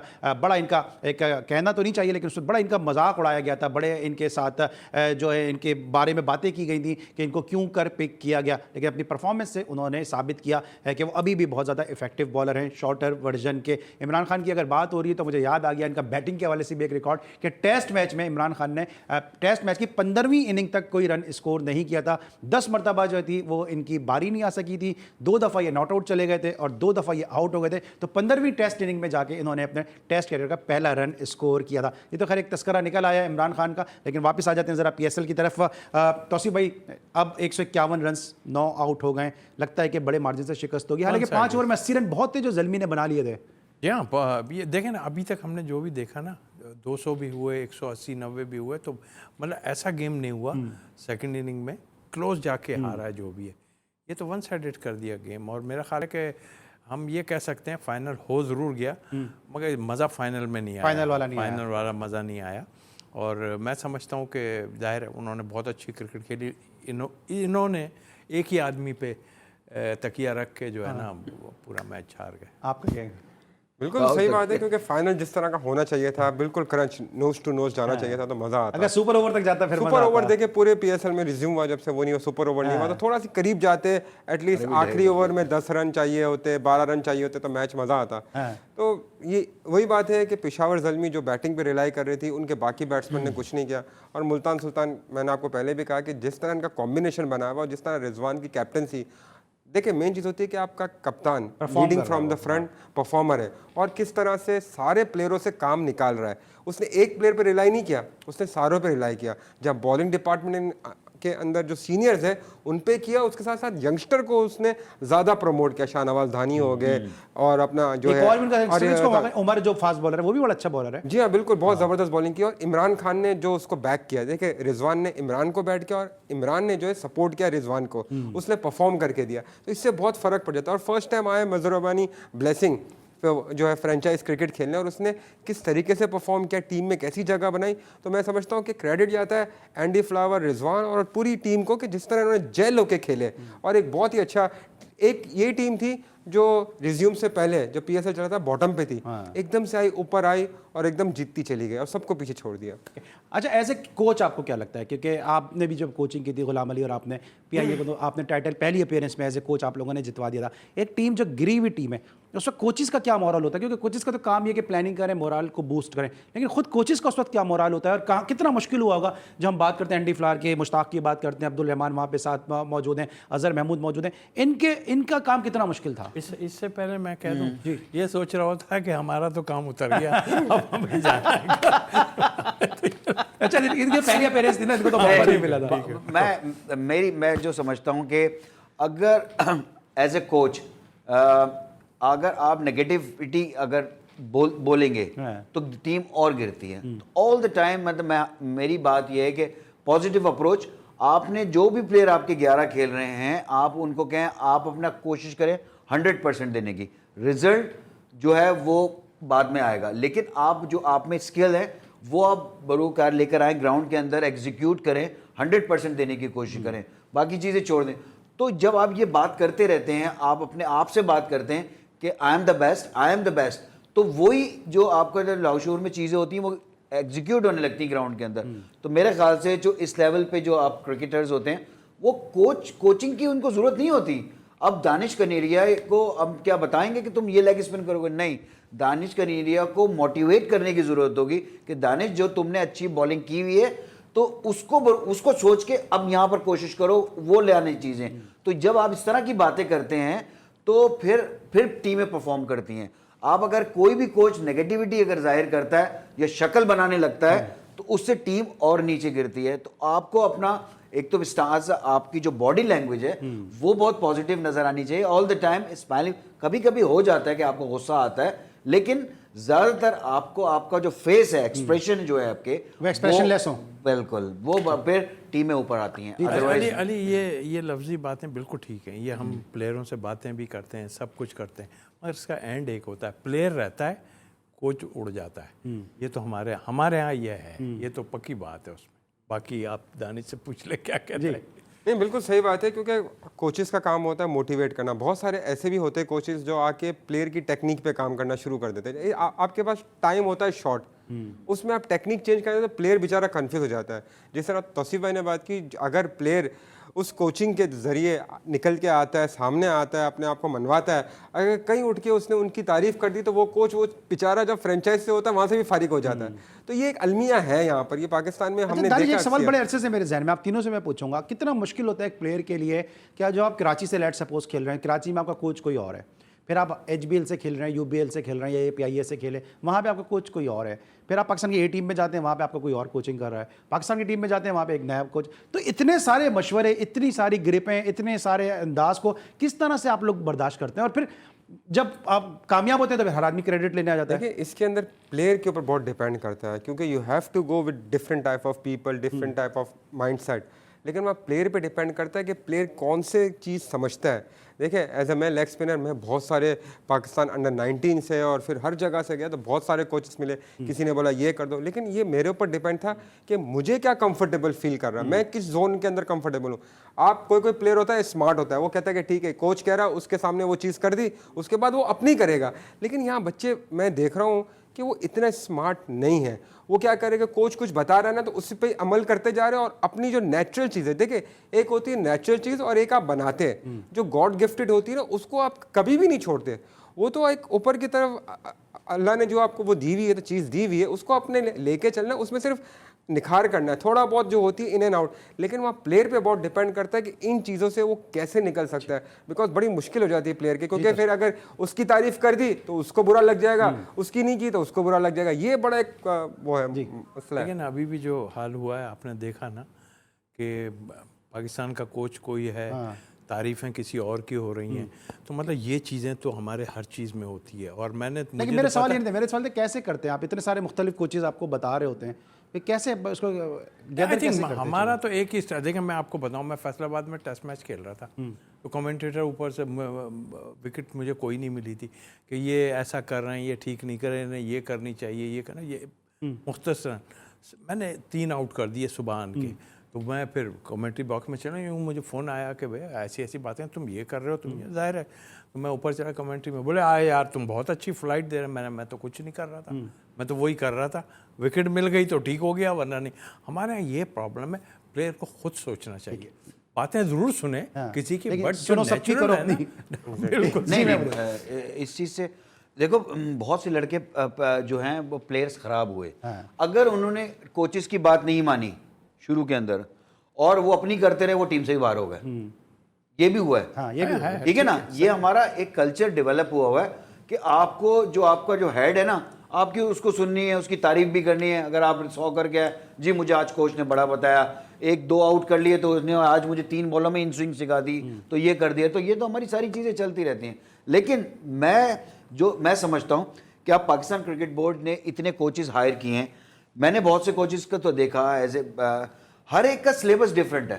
बड़ा इनका एक कहना तो नहीं चाहिए लेकिन उस वक्त बड़ा इनका मजाक उड़ाया गया था, बड़े इनके साथ जो है इनके बारे में बातें की गई थी कि इनको क्यों कर पिक किया गया। लेकिन अपनी परफॉर्मेंस से उन्होंने साबित किया है कि वो अभी भी बहुत ज़्यादा इफेक्टिव बॉलर हैं, शॉर्टर वर्जन के। इमरान खान की अगर बात हो रही है तो मुझे याद आ गया इनका बैटिंग के हवाले से भी एक रिकॉर्ड कि टेस्ट मैच में इमरान खान ने टेस्ट मैच की 15वीं इनिंग तक कोई रन स्कोर नहीं किया था। 10 मरतबा जो थी वो इनकी बारी नहीं आ सकी थी, 2 दफ़ा ये नॉट आउट चले गए थे और 2 दफ़ा ये आउट हो गए थे। तो 15वीं टेस्ट इनिंग में जाके इन्होंने अपने टेस्ट कैरियर का पहला रन स्कोर किया था। ये तो खैर एक तस्करा निकल आया इमरान खान का। लेकिन वापस आ जाते हैं ज़रा PSL की तरफ। तौसीफ भाई, अब 151 रन 9 आउट हो गए, लगता है कि बड़े मार्जिन से शिकस्त होगी। हालांकि 5 ओवर में 80 रन बहुत थे जो ज़ल्मी ने बना लिए थे। ये देखें ना, अभी तक हमने जो भी देखा ना, 200 भी हुए, 180 90 भी हुए, तो मतलब ऐसा गेम नहीं हुआ सेकंड इनिंग में क्लोज जाके हारा है जो भी है। ये तो वन साइडेड कर दिया गेम। और मेरा ख्याल है कि हम ये कह सकते हैं फाइनल हो ज़रूर गया, मगर मज़ा फाइनल में नहीं आया, फाइनल वाला मज़ा नहीं आया। और मैं समझता हूँ कि जाहिर है उन्होंने बहुत अच्छी क्रिकेट खेली। इन्होंने एक ही आदमी पे तकिया रख के जो है ना वो पूरा मैच हार गए। आपका क्या? बिल्कुल सही बात है, क्योंकि फाइनल जिस तरह का होना चाहिए था, बिल्कुल क्रंच नोज टू नोज जाना चाहिए था तो मजा आता। अगर सुपर ओवर तक जाता फिर सुपर ओवर देखे पूरे PSL में रिज्यूम हुआ जब से वो नहीं हुआ, सुपर ओवर नहीं हुआ, तो थोड़ा सी करीब जाते, एटलीस्ट आखिरी ओवर में 10 रन चाहिए होते, 12 रन चाहिए होते तो मैच मजा आता। तो ये वही बात है कि पेशावर ज़ल्मी जो बैटिंग पे रिलाई कर रही थी, उनके बाकी बैट्समैन ने कुछ नहीं किया। और मुल्तान सुल्तान, मैंने आपको पहले भी कहा कि जिस तरह इनका कॉम्बिनेशन बना हुआ, जिस तरह रिजवान की कैप्टनसी, देखिए मेन चीज़ होती है कि आपका कप्तान leading from the front performer है और किस तरह से सारे प्लेयरों से काम निकाल रहा है। उसने एक प्लेयर पर रिलाई नहीं किया, उसने सारों पे रिलाई किया। जब बॉलिंग डिपार्टमेंट के अंदर जो सीनियर्स हैं उन पे किया, उसके साथ साथ यंगस्टर को उसने ज़्यादा प्रमोट किया। शाहनवाज धानी हो गए और अपना जो है उमर जो फास्ट बॉलर है वो भी बड़ा अच्छा बॉलर है। जी हाँ, बिल्कुल, बहुत ज़बरदस्त बॉलिंग की। और इमरान खान ने जो उसको बैक किया, देखिए रिजवान ने इमरान को बैट किया और इमरान ने जो है सपोर्ट किया रिजवान को, उसने परफॉर्म करके दिया, तो इससे बहुत फ़र्क पड़ जाता है। और फर्स्ट टाइम आया मजहर रब्बानी ब्लेसिंग जो है फ्रेंचाइज क्रिकेट खेलने, और उसने किस तरीके से परफॉर्म किया, टीम में कैसी जगह बनाई, तो मैं समझता हूँ कि क्रेडिट जाता है एंडी फ्लावर, रिजवान और पूरी टीम को कि जिस तरह उन्होंने जेल होके खेले। और एक बहुत ही अच्छा, एक ये टीम थी जो रिज्यूम से पहले जो PSL चला था बॉटम पे थी, एकदम से आई, ऊपर आई और एकदम जीतती चली गई और सबको पीछे छोड़ दिया। अच्छा, एज ए कोच आपको क्या लगता है, क्योंकि आपने भी जब कोचिंग की थी गुलाम अली और आपने PIA को, तो आपने टाइटल पहली अपीयरेंस में एज ए कोच आप लोगों ने जितवा दिया था। एक टीम जो गिरी हुई टीम है उस वक्त कोचिज़ का क्या मोरल होता है? क्योंकि कोचिज़ का तो काम ये कि प्लानिंग करें, मोरल को बूस्ट करें, लेकिन खुद कोचिज़ का उस वक्त क्या मोरल होता है और कहाँ कितना मुश्किल हुआ होगा? जब हम बात करते हैं एंडी फ्लावर के, मुश्ताक की बात करते हैं, अब्दुल रहमान वहाँ पे साथ मौजूद हैं, अजहर महमूद मौजूद हैं, इनका काम कितना मुश्किल था? इससे पहले मैं कह दूं, ये सोच रहा था कि हमारा तो काम उतर गया, अब हमें जाना है। अच्छा, इनके पहले पेरेंट्स थी ना, इनको तो मौका नहीं मिला था। मैं जो समझता हूँ कि अगर एज ए कोच अगर आप नेगेटिविटी अगर बोलेंगे तो टीम और गिरती है। ऑल द टाइम मतलब मेरी बात यह है कि पॉजिटिव अप्रोच, आपने जो भी प्लेयर आपके 11 खेल रहे हैं, आप उनको कहें आप अपना कोशिश करें 100% देने की, रिजल्ट जो है वो बाद में आएगा, लेकिन आप जो आप में स्किल है वो आप बरूकार लेकर आए, ग्राउंड के अंदर एग्जीक्यूट करें, 100% देने की कोशिश करें, बाकी चीज़ें छोड़ दें। तो जब आप ये बात करते रहते हैं, आप अपने आप से बात करते हैं कि I am the best, I am the best, तो वही जो आपका जो लाशूर में चीज़ें होती हैं वो एग्जीक्यूट होने लगती हैं ग्राउंड के अंदर। तो मेरे ख्याल से जो इस लेवल पे जो आप क्रिकेटर्स होते हैं वो कोचिंग की उनको ज़रूरत नहीं होती। अब दानिश कनेरिया को अब क्या बताएंगे कि तुम ये लेग स्पिन करोगे, नहीं, दानिश कनेरिया को मोटिवेट करने की ज़रूरत होगी कि दानिश जो तुमने अच्छी बॉलिंग की हुई है तो उसको सोच के अब यहाँ पर कोशिश करो वो ले आने चीज़ें। तो जब आप इस तरह की बातें करते हैं तो फिर टीमें परफॉर्म करती हैं। आप अगर कोई भी कोच नेगेटिविटी अगर जाहिर करता है या शक्ल बनाने लगता है तो उससे टीम और नीचे गिरती है। तो आपको अपना एक तो स्टार्स आपकी जो बॉडी लैंग्वेज है वो बहुत पॉजिटिव नजर आनी चाहिए, ऑल द टाइम स्माइलिंग। कभी कभी हो जाता है कि आपको गुस्सा आता है, लेकिन ज्यादातर आपको आपका जो फेस है, एक्सप्रेशन जो है आपके, वो expressionless हो। बिल्कुल, वो फिर टीमें ऊपर आती हैं। अली अली ये लफ्जी बातें बिल्कुल ठीक हैं, ये हम प्लेयरों से बातें भी करते हैं, सब कुछ करते हैं, मगर इसका एंड एक होता है, प्लेयर रहता है, कोच उड़ जाता है। ये तो हमारे यहाँ ये है, ये तो पक्की बात है उसमें। बाकी आप दानिश से पूछ ले क्या कहते हैं। नहीं, बिल्कुल सही बात है, क्योंकि कोचेस का काम होता है मोटिवेट करना। बहुत सारे ऐसे भी होते हैं कोचेस जो आके प्लेयर की टेक्निक पे काम करना शुरू कर देते हैं। आपके पास टाइम होता है शॉर्ट, उसमें आप टेक्निक चेंज करें तो प्लेयर बेचारा कंफ्यूज हो जाता है। जिस तरह तौसीफ भाई ने बात की, अगर प्लेयर उस कोचिंग के ज़रिए निकल के आता है, सामने आता है, अपने आप को मनवाता है, अगर कहीं उठ के उसने उनकी तारीफ़ कर दी तो वो कोच, वो बेचारा जब फ्रेंचाइज से होता है वहाँ से भी फारिग हो जाता है। तो ये एक अलमिया है यहाँ पर, ये पाकिस्तान में हमने दानिश, देखा। एक सवाल बड़े अरसे से मेरे जहन में, आप तीनों से मैं पूछूंगा, कितना मुश्किल होता है एक प्लेयर के लिए, क्या जो आप कराची से लेट सपोज खेल रहे हैं, कराची में आपका कोच कोई और है, फिर आप HBL से खेल रहे हैं, UBL से खेल रहे हैं, या APIA से खेले, वहाँ पे आपका कोच कोई और है, फिर आप पाकिस्तान की A टीम में जाते हैं, वहाँ पे आपका कोई और कोचिंग कर रहा है, पाकिस्तान की टीम में जाते हैं, वहाँ पे एक नया कोच। तो इतने सारे मशवरे, इतनी सारी ग्रिपें, इतने सारे अंदाज को किस तरह से आप लोग बर्दाश्त करते हैं, और फिर जब आप कामयाब होते हैं तो फिर हर आदमी क्रेडिट लेने आ जाता है? देखिए, इसके अंदर प्लेयर के ऊपर बहुत डिपेंड करता है, क्योंकि you have to go with different type of people, different type of mindset. लेकिन वह प्लेयर पे डिपेंड करता है कि प्लेयर कौन से चीज़ समझता है। देखिए, एज ए मैं लेग स्पिनर, मैं बहुत सारे पाकिस्तान अंडर 19 से और फिर हर जगह से गया, तो बहुत सारे कोचेस मिले, किसी ने बोला ये कर दो, लेकिन ये मेरे ऊपर डिपेंड था कि मुझे क्या कंफर्टेबल फील कर रहा है, मैं किस जोन के अंदर कंफर्टेबल हूँ। आप कोई प्लेयर होता है स्मार्ट होता है, वो कहता है कि ठीक है कोच कह रहा है, उसके सामने वो चीज़ कर दी, उसके बाद वो अपनी करेगा। लेकिन यहाँ बच्चे मैं देख रहा हूँ कि वो इतना स्मार्ट नहीं है। वो क्या करेगा, कोच कुछ बता रहा है ना, तो उस पर अमल करते जा रहे हैं, और अपनी जो नेचुरल चीज़ है, देखिए एक होती है नेचुरल चीज़ और एक आप बनाते हैं, जो गॉड गिफ्टेड होती है ना, उसको आप कभी भी नहीं छोड़ते। वो तो एक ऊपर की तरफ अल्लाह ने जो आपको वो दी हुई है, तो चीज़ दी हुई है, उसको अपने लेके चलना है, उसमें सिर्फ निखार करना है, थोड़ा बहुत जो होती है इन एंड आउट। लेकिन वहाँ प्लेयर पे बहुत डिपेंड करता है कि इन चीज़ों से वो कैसे निकल सकता है, बिकॉज बड़ी मुश्किल हो जाती है प्लेयर की, क्योंकि फिर अगर उसकी तारीफ कर दी तो उसको बुरा लग जाएगा, उसकी नहीं की तो उसको बुरा लग जाएगा। ये बड़ा एक वो है मसला है। लेकिन अभी भी जो हाल हुआ है, आपने देखा ना कि पाकिस्तान का कोच कोई है, तारीफ़ें किसी और की हो रही हैं, तो मतलब ये चीज़ें तो हमारे हर चीज़ में होती है। और लेकिन मेरे सवाल ये नहीं थे, मेरे सवाल थे कैसे करते हैं आप, इतने सारे मुख्तलिफ कोचेज़ आपको बता रहे होते हैं, फिर कैसे उसको गैदर कैसे करते हैं? हमारा तो एक ही देखिए, मैं आपको बताऊं, मैं फैसलाबाद में टेस्ट मैच खेल रहा था, तो कमेंटेटर ऊपर से विकेट मुझे कोई नहीं मिली थी कि ये ऐसा कर रहे हैं, ये ठीक नहीं कर रहे हैं, ये करनी चाहिए, ये करना, ये मुख्तसरन मैंने 3 आउट कर दिए सुबह के। तो मैं फिर कमेंट्री बॉक्स में चला, यूँ मुझे फ़ोन आया कि भैया ऐसी ऐसी बातें तुम ये कर रहे हो, तुम ये ज़ाहिर है। तो मैं ऊपर चला कमेंट्री में, बोले आए यार तुम बहुत अच्छी फ्लाइट दे रहे हैं। मैं तो कुछ नहीं कर रहा था, मैं तो वही कर रहा था, विकेट मिल गई तो ठीक हो गया, वरना नहीं। हमारे यहाँ ये प्रॉब्लम है, प्लेयर को खुद सोचना चाहिए, बातें ज़रूर सुने किसी की, बट सुनो सबकी करो अपनी। बिल्कुल नहीं, इस चीज़ से देखो, बहुत से लड़के जो हैं वो प्लेयर्स ख़राब हुए, अगर उन्होंने कोचेस की बात नहीं मानी शुरू के अंदर और वो अपनी करते रहे, वो टीम से ही बाहर हो गए। ये भी हुआ है। हाँ, ये भी है, ठीक है ना। ये हमारा एक कल्चर डेवलप हुआ है कि आपको जो आपका जो हेड है ना, आपकी उसको सुननी है, उसकी तारीफ भी करनी है। अगर आप 100 करके आए, जी मुझे आज कोच ने बड़ा बताया, 1-2 आउट कर लिए तो उसने आज मुझे 3 बॉलों में इन स्विंग सिखा दी, तो ये कर दिया। तो ये तो हमारी सारी चीज़ें चलती रहती हैं। लेकिन मैं समझता हूँ कि आप पाकिस्तान क्रिकेट बोर्ड ने इतने कोचेस हायर किए हैं, मैंने बहुत से कोचेस का तो देखा एज ए, हर एक का सिलेबस डिफरेंट है,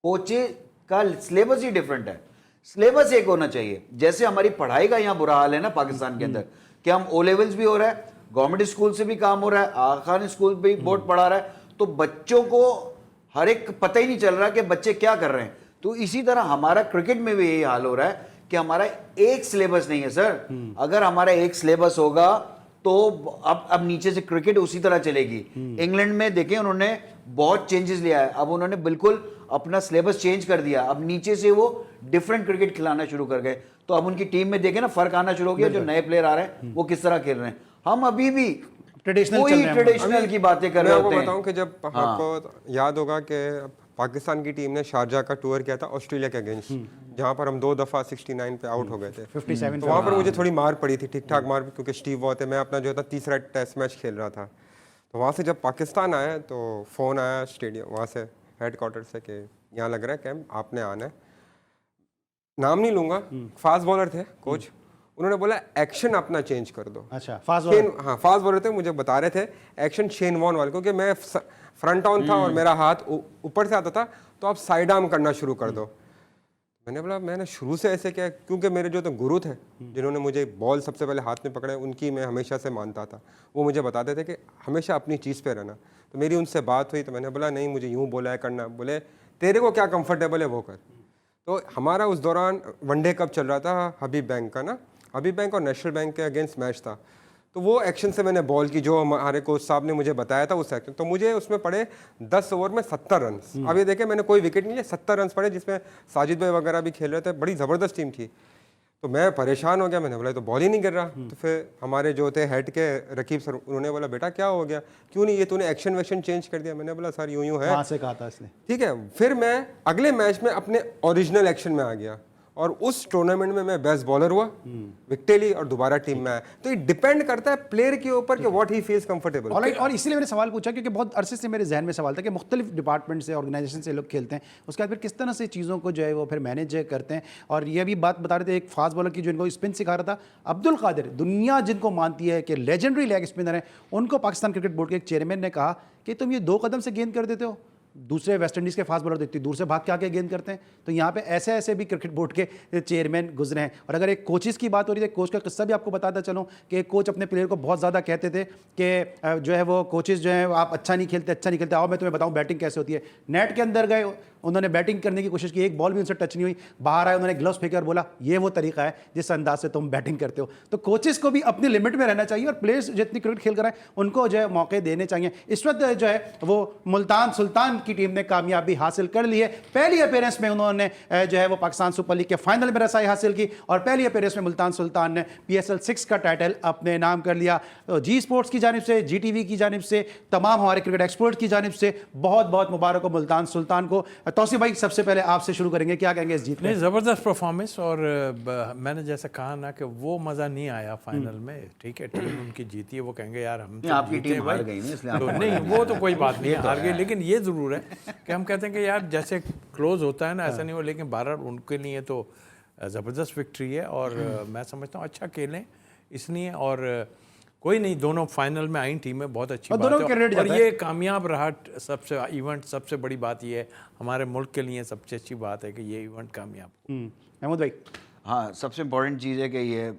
कोचेस का सिलेबस ही डिफरेंट है। सिलेबस एक होना चाहिए। जैसे हमारी पढ़ाई का यहाँ बुरा हाल है ना पाकिस्तान के अंदर, कि हम O लेवल्स भी हो रहा है, गवर्नमेंट स्कूल से भी काम हो रहा है, आगा खान स्कूल भी बोर्ड पढ़ा रहा है, तो बच्चों को हर एक पता ही नहीं चल रहा कि बच्चे क्या कर रहे हैं। तो इसी तरह हमारा क्रिकेट में भी यही हाल हो रहा है कि हमारा एक सिलेबस नहीं है सर। अगर हमारा एक सिलेबस होगा तो अब नीचे से क्रिकेट उसी तरह चलेगी। इंग्लैंड में देखें, उन्होंने बहुत चेंजेस लिया है, अब उन्होंने बिल्कुल अपना सिलेबस चेंज कर दिया, अब नीचे से वो डिफरेंट क्रिकेट खिलाना शुरू कर गए। तो अब उनकी टीम में देखें ना, फर्क आना शुरू हो गया, जो नए प्लेयर आ रहे हैं वो किस तरह खेल रहे हैं। हम अभी भी ट्रेडिशनल की बातें कर रहे होते हैं। बताऊं कि जब आपको याद होगा कि पाकिस्तान की टीम ने शारजा का टूर किया था ऑस्ट्रेलिया के अगेंस्ट, जहां पर हम 2 दफा 69 पे आउट हो गए थे, 57 तो वहां पर मुझे थोड़ी मार पड़ी थी, ठीक ठाक मार, क्योंकि स्टीव वॉ थे, मैं अपना जो था तीसरा टेस्ट मैच खेल रहा था। तो वहाँ से जब पाकिस्तान आया तो फ़ोन आया स्टेडियम वहाँ से हेड क्वार्टर से कि यहाँ लग रहा है कैंप, आपने आना है। नाम नहीं लूँगा, फास्ट बॉलर थे कोच, उन्होंने बोला एक्शन अपना चेंज कर दो। अच्छा, फास्ट बॉलर। हाँ फास्ट बॉलर थे, मुझे बता रहे थे एक्शन शेन वॉर्न वाले, क्योंकि मैं फ्रंट ऑन था और मेरा हाथ ऊपर से आता था, तो आप साइड आर्म करना शुरू कर दो। मैंने बोला मैंने शुरू से ऐसे किया, क्योंकि मेरे जो तो गुरु थे जिन्होंने मुझे बॉल सबसे पहले हाथ में पकड़े, उनकी मैं हमेशा से मानता था। वो मुझे बताते थे कि हमेशा अपनी चीज़ पे रहना। तो मेरी उनसे बात हुई तो मैंने बोला नहीं, मुझे यूँ बोला है करना। बोले तेरे को क्या कंफर्टेबल है वो कर। तो हमारा उस दौरान वनडे कप चल रहा था, हबीब बैंक का ना, हबीब बैंक और नेशनल बैंक के अगेंस्ट मैच था। तो वो एक्शन से मैंने बॉल की, जो हमारे कोच साहब ने मुझे बताया था उस एक्शन, तो मुझे उसमें पड़े 10 ओवर में 70 रन। अब ये देखें मैंने कोई विकेट नहीं है, 70 रन पड़े, जिसमें साजिद भाई वगैरह भी खेल रहे थे, बड़ी ज़बरदस्त टीम थी। तो मैं परेशान हो गया, मैंने बोला तो बॉल ही नहीं गिर रहा। तो फिर हमारे जो थे हेड के रकीब सर, उन्होंने बोला बेटा क्या हो गया, क्यों नहीं ये तूने एक्शन वैक्शन चेंज कर दिया। मैंने बोला सर यूं यूं है। वहाँ से कहा था इसने। ठीक है, फिर मैं अगले मैच में अपने ओरिजिनल एक्शन में आ गया और उस टूर्नामेंट में मैं बेस्ट बॉलर हुआ, विकेट ली और दोबारा टीम में आया। तो ये डिपेंड करता है प्लेयर के ऊपर कि व्हाट ही फील्स कंफर्टेबल। और इसीलिए मैंने सवाल पूछा क्योंकि बहुत अरसे से मेरे जहन में सवाल था कि मुख्तलिफ डिपार्टमेंट से, ऑर्गेनाइजेशन से लोग खेलते हैं, उसके बाद फिर किस तरह से चीज़ों को जो है वो फिर मैनेज करते हैं। और ये भी बात बता रहे थे एक फास्ट बॉलर की जो इनको स्पिन सिखा रहा था, अब्दुल कादिर, दुनिया जिनको मानती है कि लेजेंडरी लेग स्पिनर हैं, उनको पाकिस्तान क्रिकेट बोर्ड के एक चेयरमैन ने कहा कि तुम ये 2 कदम से गेंद कर देते हो, दूसरे वेस्ट इंडीज़ के फास्ट बॉलर देखती दूर से भाग के आके गेंद करते हैं। तो यहाँ पे ऐसे ऐसे भी क्रिकेट बोर्ड के चेयरमैन गुजरे हैं। और अगर एक कोचेस की बात हो रही है, कोच का किस्सा भी आपको बताता चलूँ कि एक कोच अपने प्लेयर को बहुत ज़्यादा कहते थे कि जो है वो कोचेस जो है आप अच्छा नहीं खेलते, आओ मैं तुम्हें बताऊँ बैटिंग कैसे होती है। नेट के अंदर गए, उन्होंने बैटिंग करने की कोशिश की, एक बॉल भी उनसे टच नहीं हुई, बाहर आए, उन्होंने ग्लव्स फेंके और बोला ये वो तरीका है जिस अंदाज से तुम बैटिंग करते हो। तो कोचेस को भी अपनी लिमिट में रहना चाहिए और प्लेयर्स जितनी क्रिकेट खेल कर आए उनको जो है मौके देने चाहिए। इस वक्त जो है वो मुल्तान सुल्तान की टीम ने कामयाबी हासिल कर ली है। पहली अपीयरेंस में उन्होंने जो है वो पाकिस्तान सुपर लीग के फाइनल में रसाई हासिल की और पहली अपीयरेंस में मुल्तान सुल्तान ने PSL 6 का टाइटल अपने नाम कर लिया। तो जी स्पोर्ट्स की जानिब से, GTV की जानिब से, तमाम हमारे क्रिकेट एक्सपर्ट की जानिब से बहुत बहुत मुबारक हो मुल्तान सुल्तान को। तौसीफ भाई सबसे पहले आपसे शुरू करेंगे, क्या कहेंगे इस जीत में? नहीं, ज़बरदस्त परफॉर्मेंस और मैंने जैसा कहा ना कि वो मज़ा नहीं आया फाइनल में। ठीक है, टीम उनकी जीती है, वो कहेंगे यार हम तो आपकी जीते टीम हार भाई। गई ना, इसलिए तो नहीं, वो तो कोई बात नहीं, हार गई। लेकिन ये ज़रूर है कि हम कहते हैं कि यार जैसे क्लोज होता है ना, ऐसा नहीं हो, लेकिन 12 उनके लिए तो ज़बरदस्त विक्ट्री है और मैं समझता हूँ अच्छा खेलें इसलिए। और कोई नहीं, दोनों फाइनल में आई टीमें, बहुत अच्छी और बात दोनों के है। रेट और जाता ये कामयाब रहा सबसे इवेंट, सबसे बड़ी बात ये है हमारे मुल्क के लिए सबसे अच्छी बात है कि ये इवेंट कामयाब। महमूद भाई? हाँ, सबसे इम्पोर्टेंट चीज़ है कि ये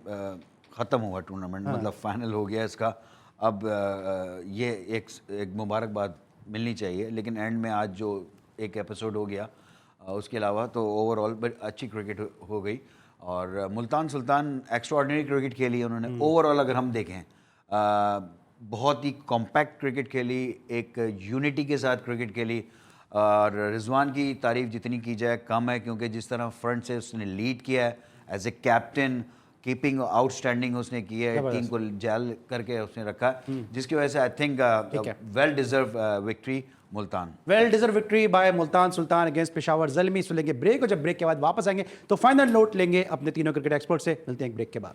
ख़त्म हुआ टूर्नामेंट, मतलब फाइनल हो गया इसका। अब ये एक मुबारकबाद मिलनी चाहिए, लेकिन एंड में आज जो एक एपिसोड हो गया उसके अलावा तो ओवरऑल अच्छी क्रिकेट हो गई। और मुल्तान सुल्तान एक्स्ट्राऑर्डिनरी क्रिकेट खेली उन्होंने। ओवरऑल अगर हम देखें बहुत ही कॉम्पैक्ट क्रिकेट खेली, एक यूनिटी के साथ क्रिकेट खेली। और रिजवान की तारीफ़ जितनी की जाए कम है, क्योंकि जिस तरह फ्रंट से उसने लीड किया है as a captain, keeping outstanding उसने की है, टीम को जैल करके उसने रखा, जिसकी वजह से I think well deserve victory Multan. Well deserve victory by Multan Sultan against Peshawar Zalmi. इसमें लेंगे ब्रेक और जब ब्रेक के बाद वापस आएंगे तो फाइनल नोट लेंगे अपने तीनों क्रिकेट एक्सपर्ट से। मिलते हैं एक ब्रेक के बाद।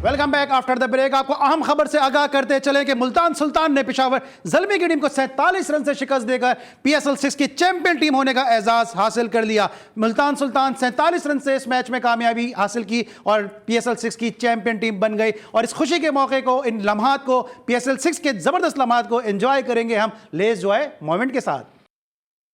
Welcome back after the break. आपको अहम खबर से आगाह करते चले कि मुल्तान सुल्तान ने पेशावर ज़ल्मी की टीम को 47 रन से शिकस्त देकर PSL 6 की चैंपियन टीम होने का एजाज हासिल कर लिया। मुल्तान सुल्तान 47 रन से इस मैच में कामयाबी हासिल की और PSL 6 की चैंपियन टीम बन गई। और इस खुशी के मौके को, इन लम्हात को, PSL 6 के ज़बरदस्त लम्हात को एंजॉय करेंगे हम लेस जॉय मोमेंट के साथ।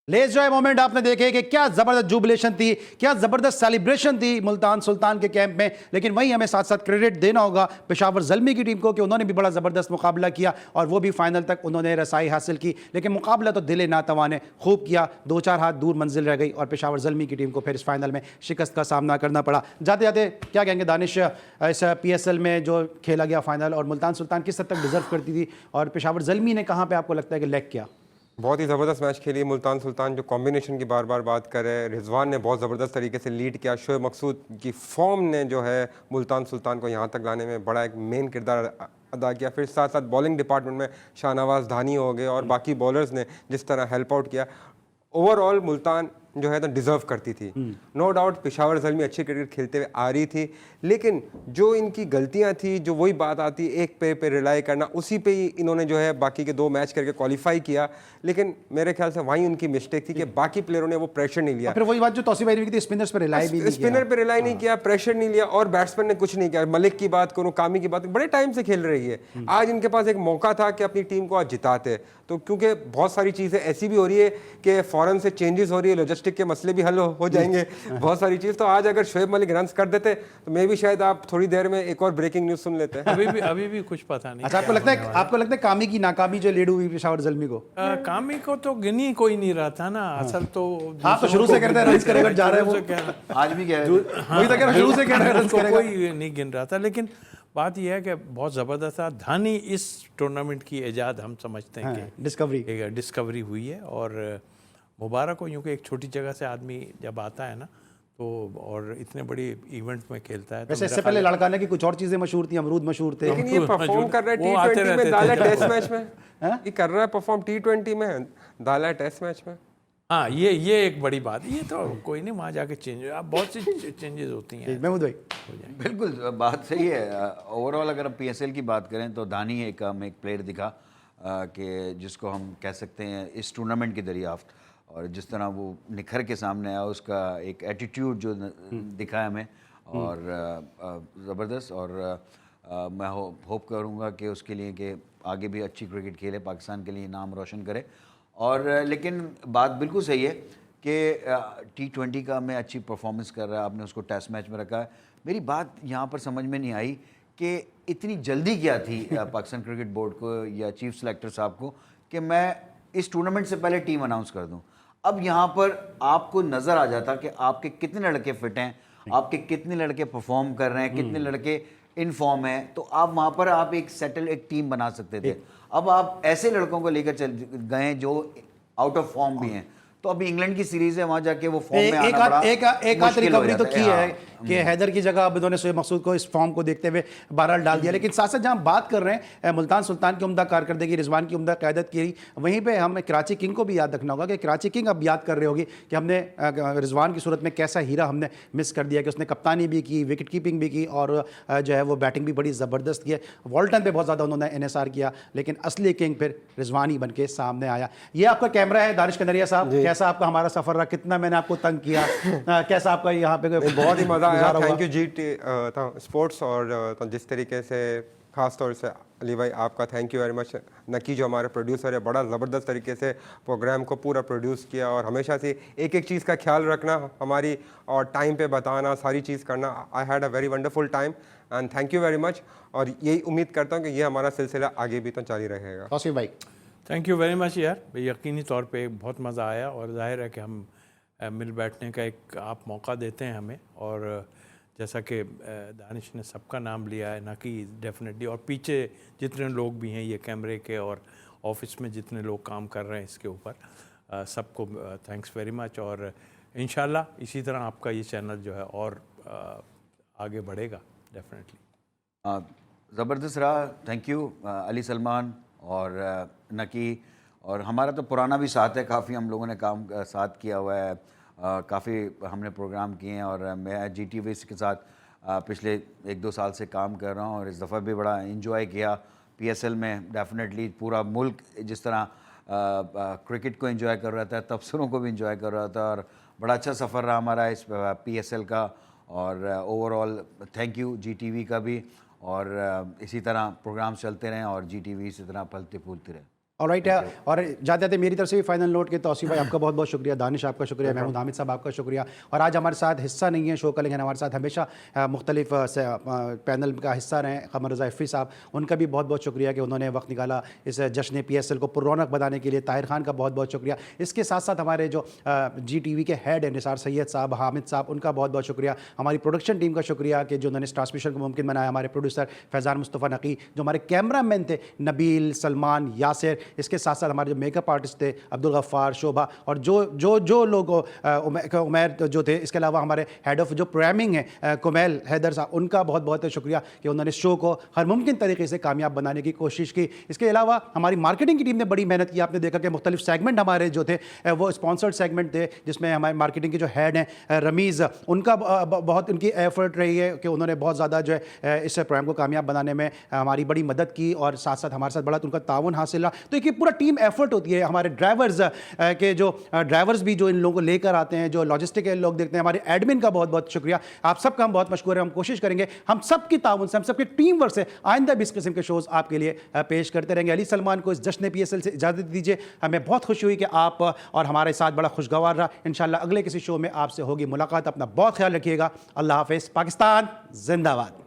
लेस जॉय मोमेंट आपने देखे कि क्या ज़बरदस्त जुबिलेशन थी, क्या ज़बरदस्त सेलिब्रेशन थी मुल्तान सुल्तान के कैंप में। लेकिन वहीं हमें साथ साथ क्रेडिट देना होगा पेशावर ज़ल्मी की टीम को कि उन्होंने भी बड़ा ज़बरदस्त मुकाबला किया और वो भी फाइनल तक उन्होंने रसाई हासिल की। लेकिन मुकाबला तो दिल नातवा ने खूब किया, 2-4 हाथ दूर मंजिल रह गई और पेशावर ज़ल्मी की टीम को फिर इस फाइनल में शिकस्त का सामना करना पड़ा। जाते जाते क्या कहेंगे दानिश, इस PSL में जो खेला गया फाइनल और मुल्तान सुल्तान किस हद तक डिजर्व करती थी और पेशावर ज़ल्मी ने कहाँ पर आपको लगता है कि लैग किया? बहुत ही ज़बरदस्त मैच खेली मुल्तान सुल्तान, जो कॉम्बिनेशन की बार बार बात कर रहे हैं। रिजवान ने बहुत ज़बरदस्त तरीके से लीड किया। शोएब मकसूद की फॉर्म ने जो है मुल्तान सुल्तान को यहाँ तक लाने में बड़ा एक मेन किरदार अदा किया। फिर साथ साथ बॉलिंग डिपार्टमेंट में शाहनवाज धानी हो गए और बाकी बॉलर्स ने जिस तरह हेल्प आउट किया। ओवरऑल मुल्तान जो है तो डिज़र्व करती थी। नो डाउट पेशावर ज़ल्मी अच्छी क्रिकेट खेलते हुए आ रही थी, लेकिन जो इनकी गलतियां थी, जो वही बात आती एक पे रिलाई करना, उसी पे ही इन्होंने जो है बाकी के 2 मैच करके क्वालिफाई किया। लेकिन मेरे ख्याल से वहीं उनकी मिस्टेक थी कि बाकी प्लेयरों ने वो प्रेशर नहीं लिया। फिर वही बात जो तौसीफ भाई ने की थी, स्पिनर्स पर रिलाई भी नहीं किया। स्पिनर पे रिलाई नहीं किया, प्रेशर नहीं लिया, और बैट्समैन ने कुछ नहीं किया। मलिक की बात करूं, कामी की बात, बड़े टाइम से खेल रही है। आज इनके पास एक मौका था कि अपनी टीम को आज जिताते, तो क्योंकि बहुत सारी चीज़ें ऐसी भी हो रही है कि फ़ौरन से चेंजेस हो रही है, लॉजिस्टिक के मसले भी हल हो जाएंगे, बहुत सारी चीज़। तो आज अगर शोएब मलिक रन्स कर देते तो मैं भी शायद आप थोड़ी देर में एक और ब्रेकिंग न्यूज़ सुन लेते हैं। अभी भी कुछ पता नहीं। अच्छा, आपको लगता है कामी की नाकामी जो लीड हुई पेशावर ज़ल्मी को? कामी को तो गिनी कोई नहीं रहा था ना, असल तो आप तो शुरू से कहते हैं रन्स करेगा, जा रहे हैं वो। आज भी कह रहे थे। वही तो कह रहा हूं, शुरू से कह रहे हैं रन्स करेगा। कोई नहीं गिन रहा था, लेकिन बात यह है कि बहुत ज़बरदस्त था। धानी इस टूर्नामेंट की ईजाद हम समझते हैं कि डिस्कवरी एक डिस्कवरी हुई है, और मुबारक हो, यूँ कि एक छोटी जगह से आदमी जब आता है ना तो, और इतने बड़ी इवेंट में खेलता है। वैसे इससे पहले लड़काने की कुछ और चीजें मशहूर थी, अमरूद मशहूर थे। लेकिन ये परफॉर्म कर रहा है वो आते T20 में, रहते दाला थे। टेस्ट मैच में, ये कर रहा है परफॉर्म T20 में, दाला टेस्ट मैच में। हाँ, ये एक बड़ी बात, ये तो कोई नहीं, वहाँ जाके चेंज हो, बहुत सी चेंजेस होती हैं। महमूद भाई, बिल्कुल बात सही है। ओवरऑल अगर हम PSL की बात करें तो दानी एक प्लेयर दिखा कि जिसको हम कह सकते हैं इस टूर्नामेंट के दरियाफ्त, और जिस तरह वो निखर के सामने आया, उसका एक एटीट्यूड जो दिखा हमें, और ज़बरदस्त। और मैं होप करूँगा कि उसके लिए कि आगे भी अच्छी क्रिकेट खेले, पाकिस्तान के लिए नाम रोशन करे। और लेकिन बात बिल्कुल सही है कि T20 का में अच्छी परफॉर्मेंस कर रहा है, आपने उसको टेस्ट मैच में रखा है। मेरी बात यहाँ पर समझ में नहीं आई कि इतनी जल्दी क्या थी पाकिस्तान क्रिकेट बोर्ड को या चीफ सेलेक्टर साहब को कि मैं इस टूर्नामेंट से पहले टीम अनाउंस कर दूँ। अब यहाँ पर आपको नज़र आ जाता कि आपके कितने लड़के फिट हैं, आपके कितने लड़के परफॉर्म कर रहे हैं, कितने लड़के इन फॉर्म है, तो आप वहाँ पर आप एक सेटल एक टीम बना सकते थे। अब आप ऐसे लड़कों को लेकर चल गए जो आउट ऑफ फॉर्म भी हैं, तो अभी इंग्लैंड की सीरीज है, वहाँ जाके वो फॉर्म में आना बड़ा एक आध मुश्किल हो रिकवरी तो जाता की है कि हाँ। हैदर की जगह अब इन्होंने शोएब मकसूद को इस फॉर्म को देखते हुए बहरहाल डाल दिया। लेकिन साथ साथ जहाँ बात कर रहे हैं मुल्तान सुल्तान की उम्दा कारकर्दगी, रिजवान की उम्दा क़यादत की, वहीं पे हमें कराची किंग को भी याद रखना होगा कि कराची किंग अब याद कर रहे होगी कि हमने रिजवान की सूरत में कैसा हीरा हमने मिस कर दिया कि उसने कप्तानी भी की, विकेट कीपिंग भी की, और जो है वो बैटिंग भी बड़ी ज़बरदस्त की है। वॉल्टन पे बहुत ज़्यादा उन्होंने NSR किया, लेकिन असली किंग फिर रिजवान ही बन के सामने आया। ये आपका कैमरा है दानिश कनरिया साहब, कैसा आपका हमारा सफ़र रहा, कितना मैंने आपको तंग किया, कैसा आपका यहाँ पे बहुत ही मज़ा आया। थैंक यू जी स्पोर्ट्स, और तो जिस तरीके से ख़ास तौर से अली भाई आपका थैंक यू वेरी मच। नकी जो हमारे प्रोड्यूसर है, बड़ा ज़बरदस्त तरीके से प्रोग्राम को पूरा प्रोड्यूस किया, और हमेशा से एक एक चीज़ का ख्याल रखना हमारी, और टाइम पे बताना, सारी चीज़ करना। I had a very wonderful time and thank you very much, और यही उम्मीद करता हूँ कि ये हमारा सिलसिला आगे भी तो जारी रहेगा। तौसीफ भाई, थैंक यू वेरी मच यार, यकीनी तौर पे बहुत मज़ा आया, और जाहिर है कि हम मिल बैठने का एक आप मौका देते हैं हमें। और जैसा कि दानिश ने सबका नाम लिया है ना कि डेफिनेटली, और पीछे जितने लोग भी हैं ये कैमरे के और ऑफिस में जितने लोग काम कर रहे हैं इसके ऊपर, सबको थैंक्स वेरी मच। और इंशाल्लाह इसी तरह आपका ये चैनल जो है और आगे बढ़ेगा डेफिनेटली। ज़बरदस्त रहा, थैंक यू अली सलमान और नकी, और हमारा तो पुराना भी साथ है, काफ़ी हम लोगों ने काम साथ किया हुआ है, काफ़ी हमने प्रोग्राम किए हैं, और मैं GTV के साथ पिछले 1-2 साल से काम कर रहा हूँ, और इस दफ़ा भी बड़ा इन्जॉय किया PSL में। डेफिनेटली पूरा मुल्क जिस तरह क्रिकेट को एंजॉय कर रहा था, तबसरों को भी एंजॉय कर रहा था, और बड़ा अच्छा सफ़र रहा हमारा इस PSL का। और ओवरऑल थैंक यू GTV का भी, और इसी तरह प्रोग्राम चलते रहें, और GTV इसी तरह फलते फूलते रहे। ऑलराइट है। और जाते जाते मेरी तरफ से भी फाइनल नोट के तौसीफ भाई आपका बहुत बहुत शुक्रिया, दानिश आपका शुक्रिया, महमूद हामिद साहब आपका शुक्रिया। और आज हमारे साथ हिस्सा नहीं है शो का, लेकिन हमारे साथ हमेशा मुख्तलिफ पैनल का हिस्सा रहे कमर रज़ा इफ़ी साहब, उनका भी बहुत बहुत शुक्रिया कि उन्होंने वक्त निकाला इस जश्न PSL को पुररौनक बनाने के लिए। ताहिर खान का बहुत बहुत शुक्रिया। इसके साथ साथ हमारे जो GTV के हेड हैं निसार सैयद साहब, हामिद साहब, उनका बहुत बहुत शुक्रिया। हमारी प्रोडक्शन टीम का शुक्रिया कि जो उन्होंने इस ट्रांसमिशन को मुमकिन बनाया। हमारे प्रोड्यूसर फैज़ान मुस्तफ़ा नकी, जो हमारे कैमरा मैन थे नबील, सलमान, यासिर, इसके साथ साथ हमारे जो मेकअप आर्टिस्ट थे अब्दुल गफ्फार, शोभा और जो लोग उमैर जो थे, इसके अलावा हमारे हेड ऑफ जो प्रोग्रामिंग है कुमैल हैदर साहब, उनका बहुत बहुत शुक्रिया कि उन्होंने शो को हर मुमकिन तरीके से कामयाब बनाने की कोशिश की। इसके अलावा हमारी मार्केटिंग की टीम ने बड़ी मेहनत की। आपने देखा कि मुख्तलिफ सेगमेंट हमारे जो थे वो स्पॉन्सर्ड सेगमेंट थे, जिसमें हमारे मार्केटिंग के जो हेड हैं रमीज़, उनका बहुत उनकी एफर्ट रही है कि उन्होंने बहुत ज़्यादा जो है इस प्रोग्राम को कामयाब बनाने में हमारी बड़ी मदद की और साथ साथ हमारे साथ बड़ा उनका ताउन हासिल रहा। तो एक पूरा टीम एफर्ट होती है। हमारे ड्राइवर्स के जो ड्राइवर्स भी जो इन लोगों को लेकर आते हैं, जो लॉजिस्टिक के लोग देखते हैं, हमारे एडमिन का बहुत बहुत शुक्रिया। आप सबका हम बहुत मशकूर हैं। हम कोशिश करेंगे हम सबकी ताउन से, हम सबके टीम वर्क से आइंदा भी इस किस्म के शोज़ आपके लिए पेश करते रहेंगे। अली सलमान को इस जश्न PSL से इजाज़त दीजिए। हमें बहुत खुशी हुई कि आप और हमारे साथ बड़ा खुशगवार रहा। इंशाल्लाह अगले किसी शो में आपसे होगी मुलाकात। अपना बहुत ख्याल रखिएगा। अल्लाह हाफ़िज़। पाकिस्तान जिंदाबाद।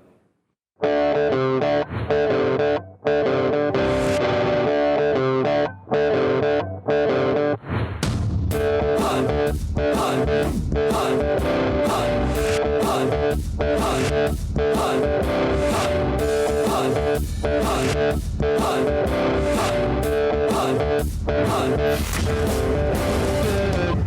Hunt.